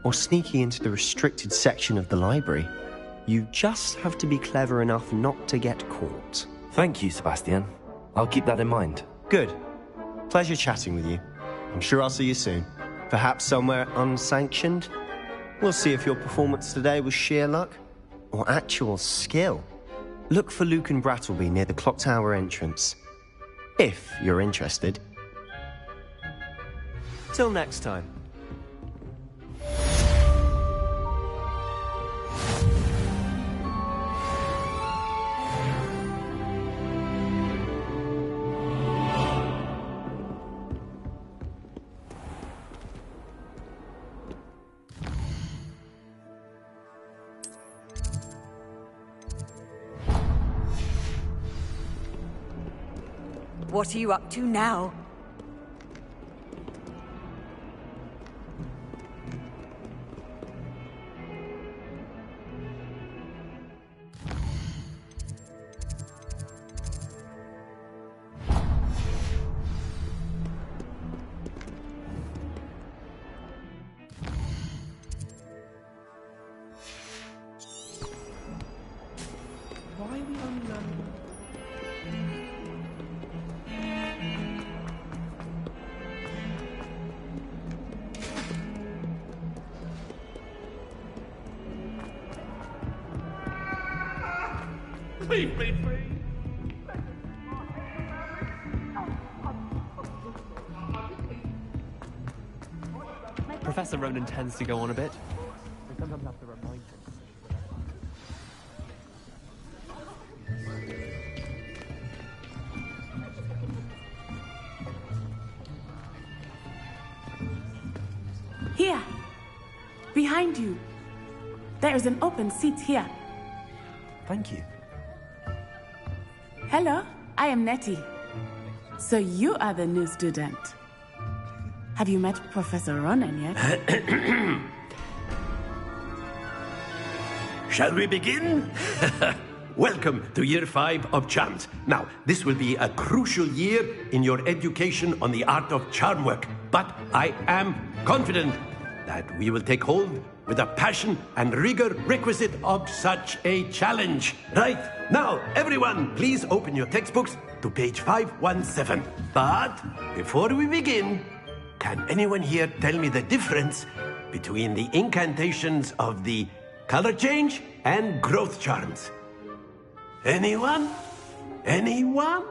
or sneaking into the restricted section of the library, you just have to be clever enough not to get caught. Thank you, Sebastian. I'll keep that in mind. Good. Pleasure chatting with you. I'm sure I'll see you soon. Perhaps somewhere unsanctioned? We'll see if your performance today was sheer luck or actual skill. Look for Luke and Brattleby near the clock tower entrance, if you're interested. Till next time. What are you up to now? Why are we only learning? Leave me free! Professor Ronan tends to go on a bit. I sometimes have to remind him. Here! Behind you! There is an open seat here. Thank you. Hello, I am Nettie. So you are the new student. Have you met Professor Ronan yet? Shall we begin? Welcome to Year 5 of Charms. Now, this will be a crucial year in your education on the art of charm work, but I am confident that we will take hold with the passion and rigor requisite of such a challenge. Right, now, everyone, please open your textbooks to page 517. But before we begin, can anyone here tell me the difference between the incantations of the color change and growth charms? Anyone? Anyone?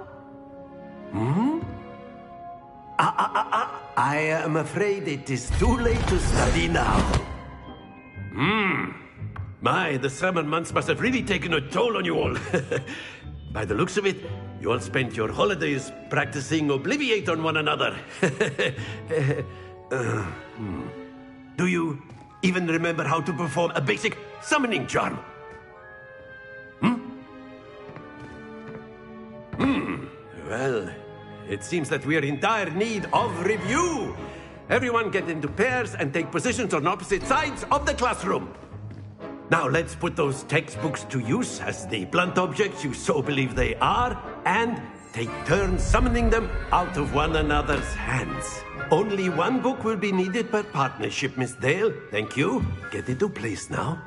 I am afraid it is too late to study now. My, the summer months must have really taken a toll on you all. By the looks of it, you all spent your holidays practicing Obliviate on one another. Do you even remember how to perform a basic summoning charm? Well, it seems that we are in dire need of review. Everyone get into pairs and take positions on opposite sides of the classroom. Now let's put those textbooks to use as the blunt objects you so believe they are, and take turns summoning them out of one another's hands. Only one book will be needed per partnership, Miss Dale. Thank you. Get into place now.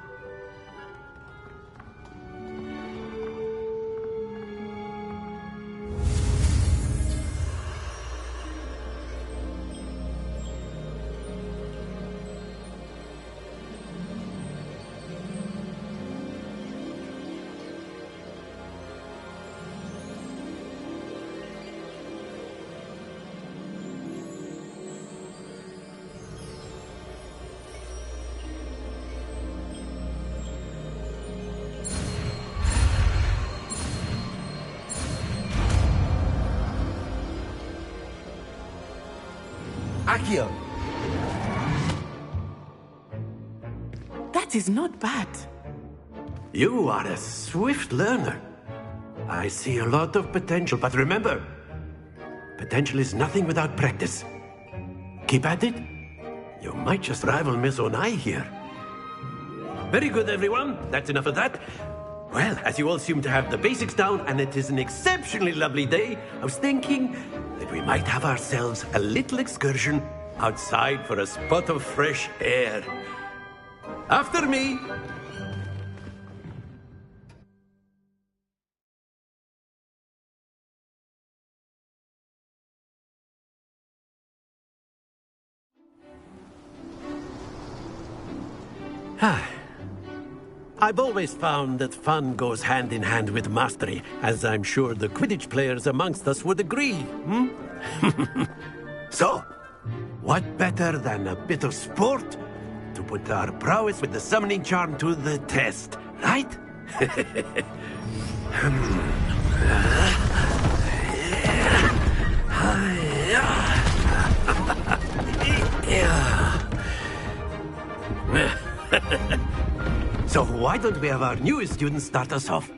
Accio! That is not bad. You are a swift learner. I see a lot of potential, but remember, potential is nothing without practice. Keep at it. You might just rival Miss Onai here. Very good, everyone. That's enough of that. Well, as you all seem to have the basics down, and it is an exceptionally lovely day, I was thinking that we might have ourselves a little excursion outside for a spot of fresh air. After me! I've always found that fun goes hand in hand with mastery, as I'm sure the Quidditch players amongst us would agree, So, what better than a bit of sport to put our prowess with the summoning charm to the test, right? So why don't we have our newest student start us off?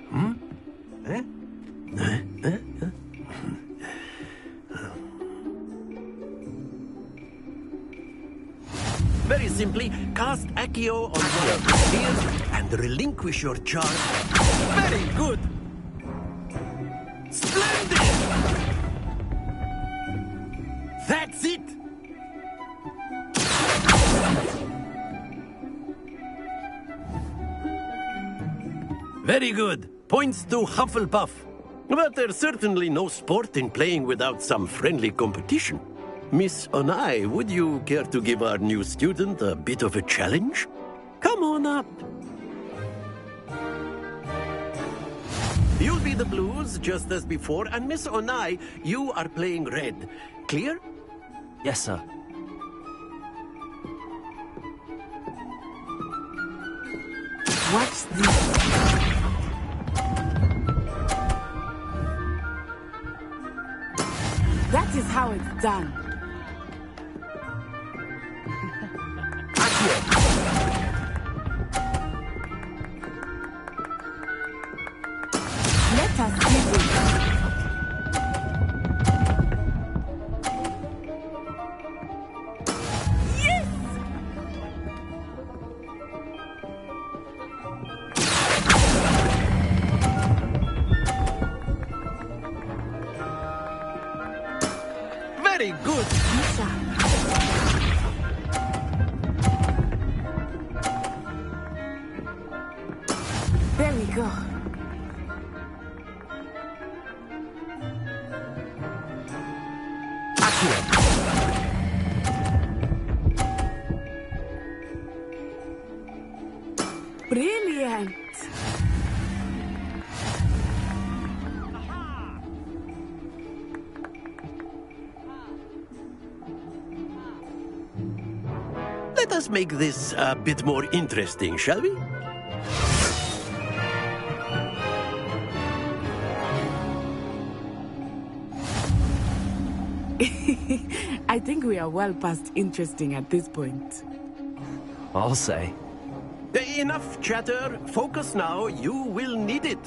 Very simply, cast Accio on one of the spheres and relinquish your charge. Very good! Splendid! That's it! Very good. Points to Hufflepuff. But there's certainly no sport in playing without some friendly competition. Miss Onai, would you care to give our new student a bit of a challenge? Come on up. You'll be the blues, just as before, and Miss Onai, you are playing red. Clear? Yes, sir. What's this? That is how it's done. Let us give it. Yes! Very good. There we go. Brilliant. Let us make this a bit more interesting, shall we? I think we are well past interesting at this point. I'll say. Enough chatter. Focus now. You will need it.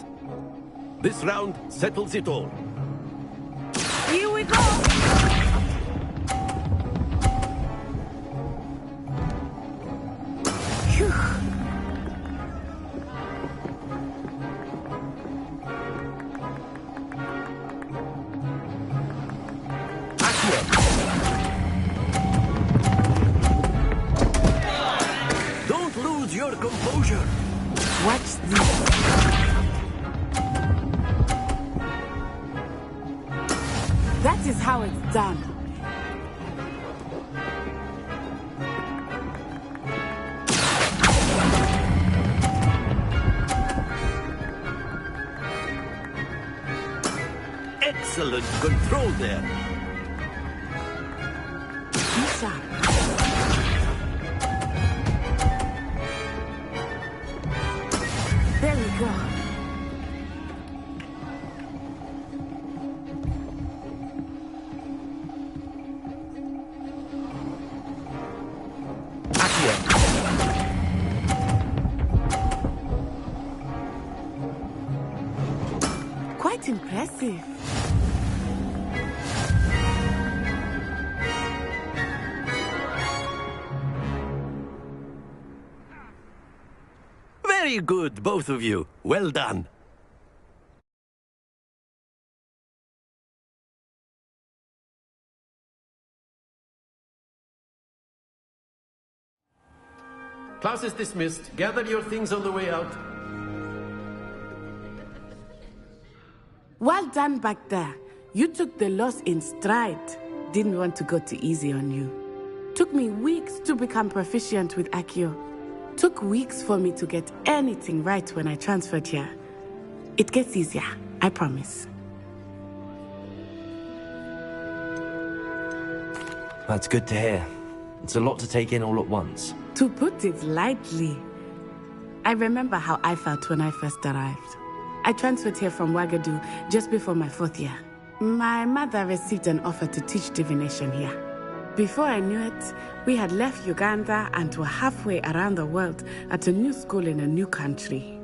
This round settles it all. Here we go! Phew. danger! Watch this. That is how it's done. Excellent control there. Be sharp. There we go. Quite impressive. Very good, both of you. Well done. Class is dismissed. Gather your things on the way out. Well done back there. You took the loss in stride. Didn't want to go too easy on you. Took me weeks to become proficient with Accio. Took weeks for me to get anything right when I transferred here. It gets easier, I promise. That's good to hear. It's a lot to take in all at once. To put it lightly, I remember how I felt when I first arrived. I transferred here from Ouagadougou just before my 4th year. My mother received an offer to teach divination here. Before I knew it, we had left Uganda and were halfway around the world at a new school in a new country.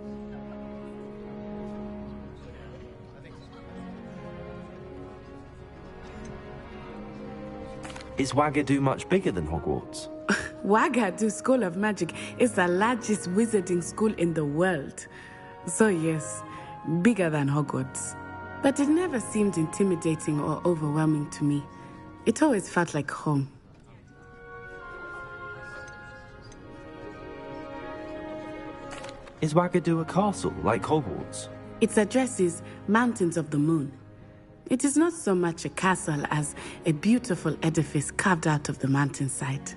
Is Ouagadougou much bigger than Hogwarts? Ouagadougou School of Magic is the largest wizarding school in the world. So yes, bigger than Hogwarts. But it never seemed intimidating or overwhelming to me. It always felt like home. Is Ouagadougou a castle, like Hogwarts? Its address is Mountains of the Moon. It is not so much a castle as a beautiful edifice carved out of the mountainside.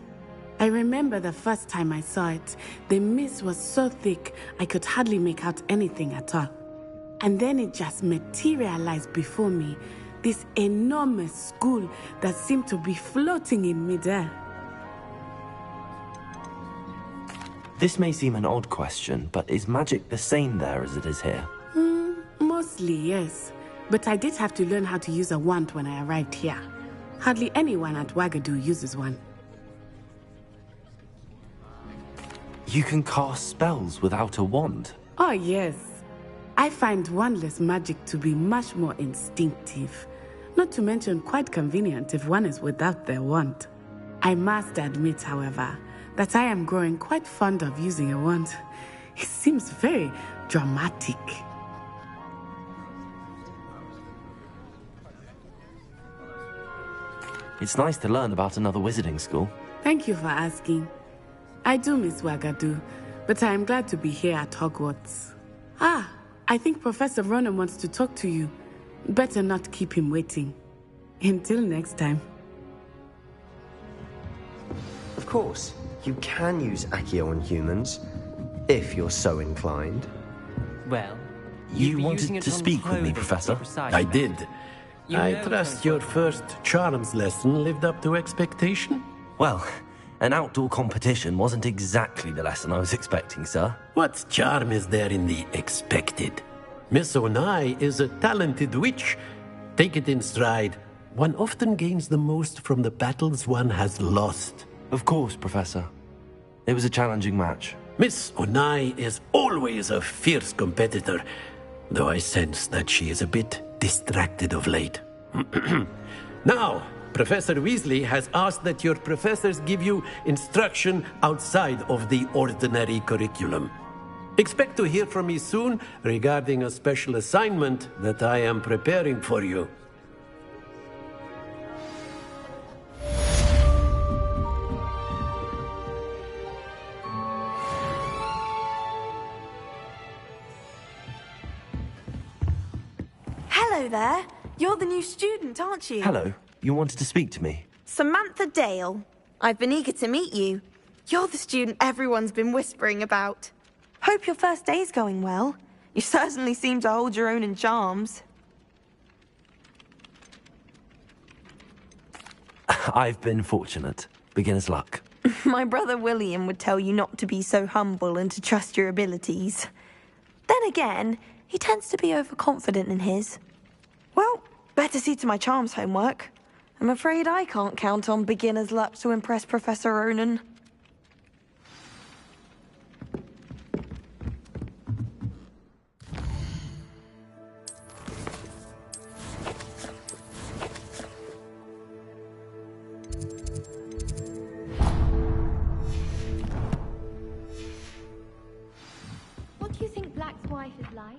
I remember the first time I saw it, the mist was so thick I could hardly make out anything at all. And then it just materialized before me, this enormous school that seemed to be floating in midair. This may seem an odd question, but is magic the same there as it is here? Mostly, yes. But I did have to learn how to use a wand when I arrived here. Hardly anyone at Ouagadougou uses one. You can cast spells without a wand? Oh, yes. I find wandless magic to be much more instinctive. Not to mention quite convenient if one is without their wand. I must admit, however, that I am growing quite fond of using a wand. It seems very dramatic. It's nice to learn about another wizarding school. Thank you for asking. I do miss Ouagadougou, but I am glad to be here at Hogwarts. I think Professor Ronan wants to talk to you. Better not keep him waiting. Until next time. Of course, you can use Accio on humans, if you're so inclined. Well, you wanted to speak with me, Professor? I did. I trust your first charms lesson lived up to expectation? Well, an outdoor competition wasn't exactly the lesson I was expecting, sir. What charm is there in the expected? Miss Onai is a talented witch. Take it in stride. One often gains the most from the battles one has lost. Of course, Professor. It was a challenging match. Miss Onai is always a fierce competitor, though I sense that she is a bit distracted of late. Now, Professor Weasley has asked that your professors give you instruction outside of the ordinary curriculum. Expect to hear from me soon regarding a special assignment that I am preparing for you. Hello there. You're the new student, aren't you? Hello. You wanted to speak to me? Samantha Dale. I've been eager to meet you. You're the student everyone's been whispering about. Hope your first day's going well. You certainly seem to hold your own in charms. I've been fortunate. Beginner's luck. My brother William would tell you not to be so humble and to trust your abilities. Then again, he tends to be overconfident in his. Well, better see to my charms homework. I'm afraid I can't count on beginner's luck to impress Professor Ronan. What do you think Black's wife is like?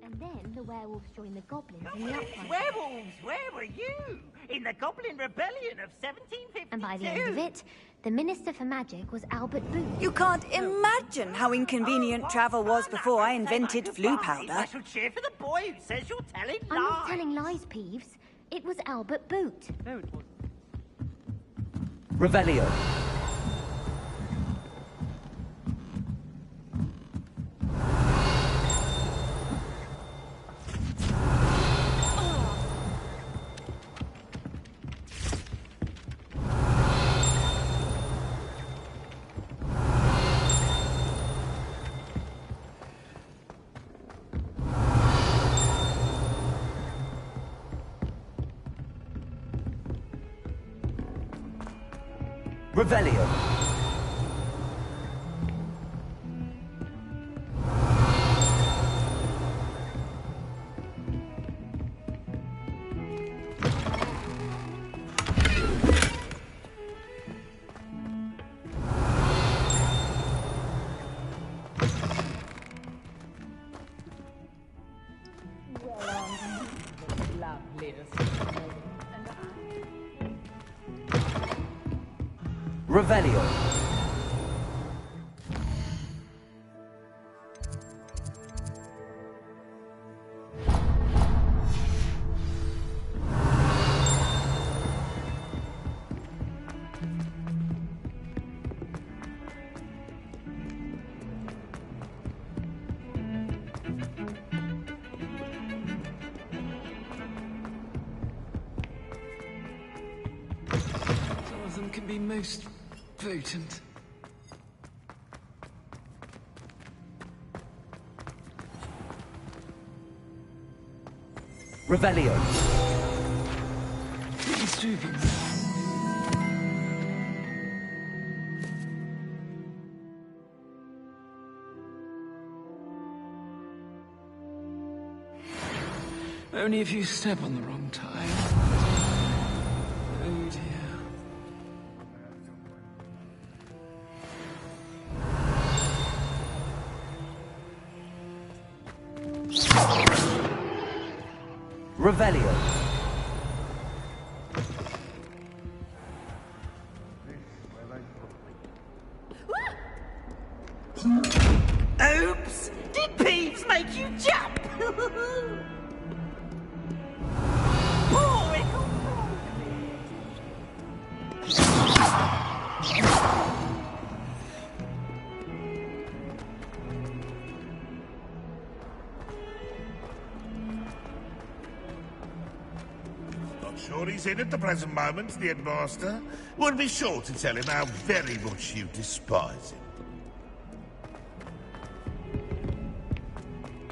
And then the werewolves joined the goblins in the uprising. Werewolves, where were you? In the Goblin Rebellion of 1752? And by the end of it, the Minister for Magic was Albert Booth. You can't imagine how inconvenient travel was before I invented flu powder. I shall cheer for the boy who says you're telling lies. I'm not telling lies, Peeves. It was Albert Boot. No, it wasn't. Revelio. Revelio. Revelio. Some of them can be most potent. Revelio. Please do be. Only if you step on the wrong time. Oh dear. Revelio. Oops! Did Peeves make you jump? Not sure he's in at the present moment, the headmaster. We'll be sure to tell him how very much you despise him.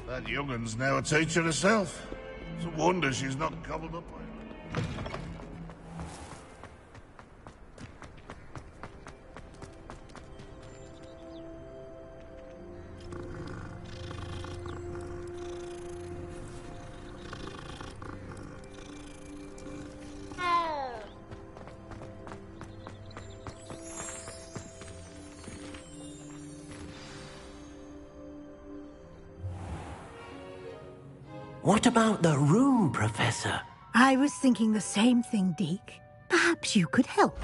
That young'un's now a teacher herself. It's a wonder she's not gobbled up by him. What about the room, Professor? I was thinking the same thing, Deke. Perhaps you could help.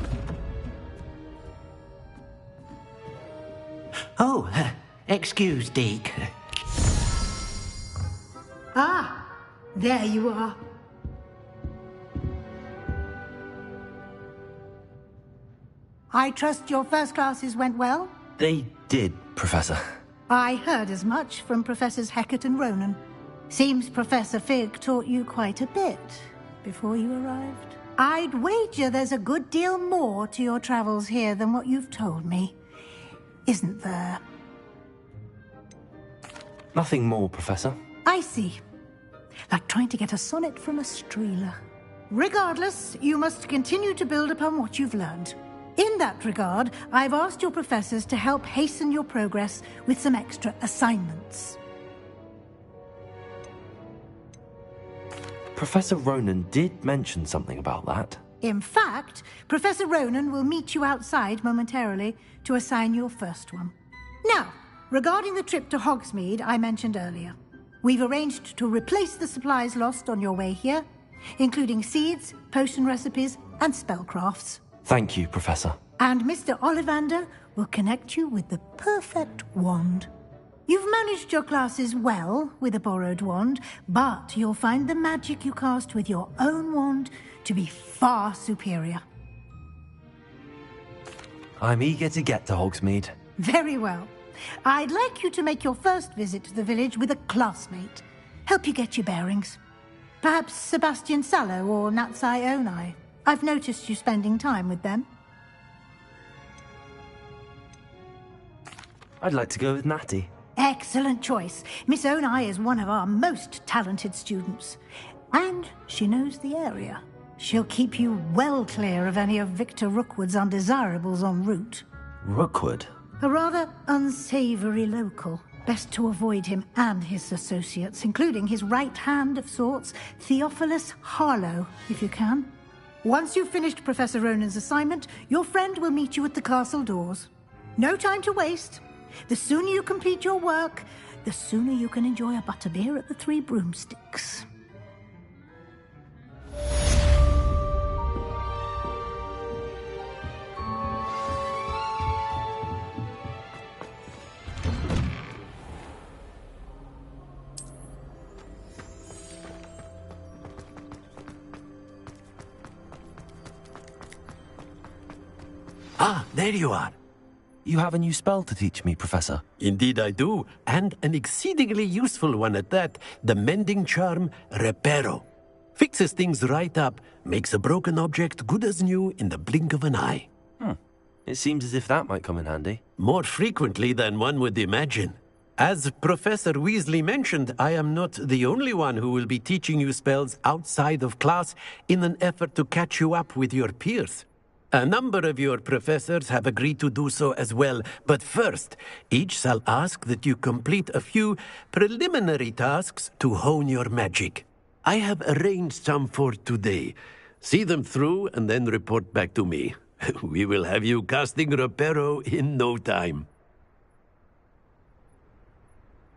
Oh, excuse, Deke. Ah, there you are. I trust your first classes went well? They did, Professor. I heard as much from Professors Hecat and Ronan. Seems Professor Fig taught you quite a bit before you arrived. I'd wager there's a good deal more to your travels here than what you've told me. Isn't there? Nothing more, Professor. I see. Like trying to get a sonnet from a streeler. Regardless, you must continue to build upon what you've learned. In that regard, I've asked your professors to help hasten your progress with some extra assignments. Professor Ronan did mention something about that. In fact, Professor Ronan will meet you outside momentarily to assign your first one. Now, regarding the trip to Hogsmeade I mentioned earlier, we've arranged to replace the supplies lost on your way here, including seeds, potion recipes, and spellcrafts. Thank you, Professor. And Mr. Ollivander will connect you with the perfect wand. You've managed your classes well with a borrowed wand, but you'll find the magic you cast with your own wand to be far superior. I'm eager to get to Hogsmeade. Very well. I'd like you to make your first visit to the village with a classmate. Help you get your bearings. Perhaps Sebastian Sallow or Natsai Onai. I've noticed you spending time with them. I'd like to go with Natty. Excellent choice. Miss Onai is one of our most talented students. And she knows the area. She'll keep you well clear of any of Victor Rookwood's undesirables en route. Rookwood? A rather unsavory local. Best to avoid him and his associates, including his right hand of sorts, Theophilus Harlow, if you can. Once you've finished Professor Ronan's assignment, your friend will meet you at the castle doors. No time to waste. The sooner you complete your work, the sooner you can enjoy a butterbeer at the Three Broomsticks. Ah, there you are. You have a new spell to teach me, Professor. Indeed I do, and an exceedingly useful one at that. The mending charm, Reparo. Fixes things right up, makes a broken object good as new in the blink of an eye. It seems as if that might come in handy. More frequently than one would imagine. As Professor Weasley mentioned, I am not the only one who will be teaching you spells outside of class in an effort to catch you up with your peers. A number of your professors have agreed to do so as well, but first, each shall ask that you complete a few preliminary tasks to hone your magic. I have arranged some for today. See them through and then report back to me. We will have you casting Reparo in no time.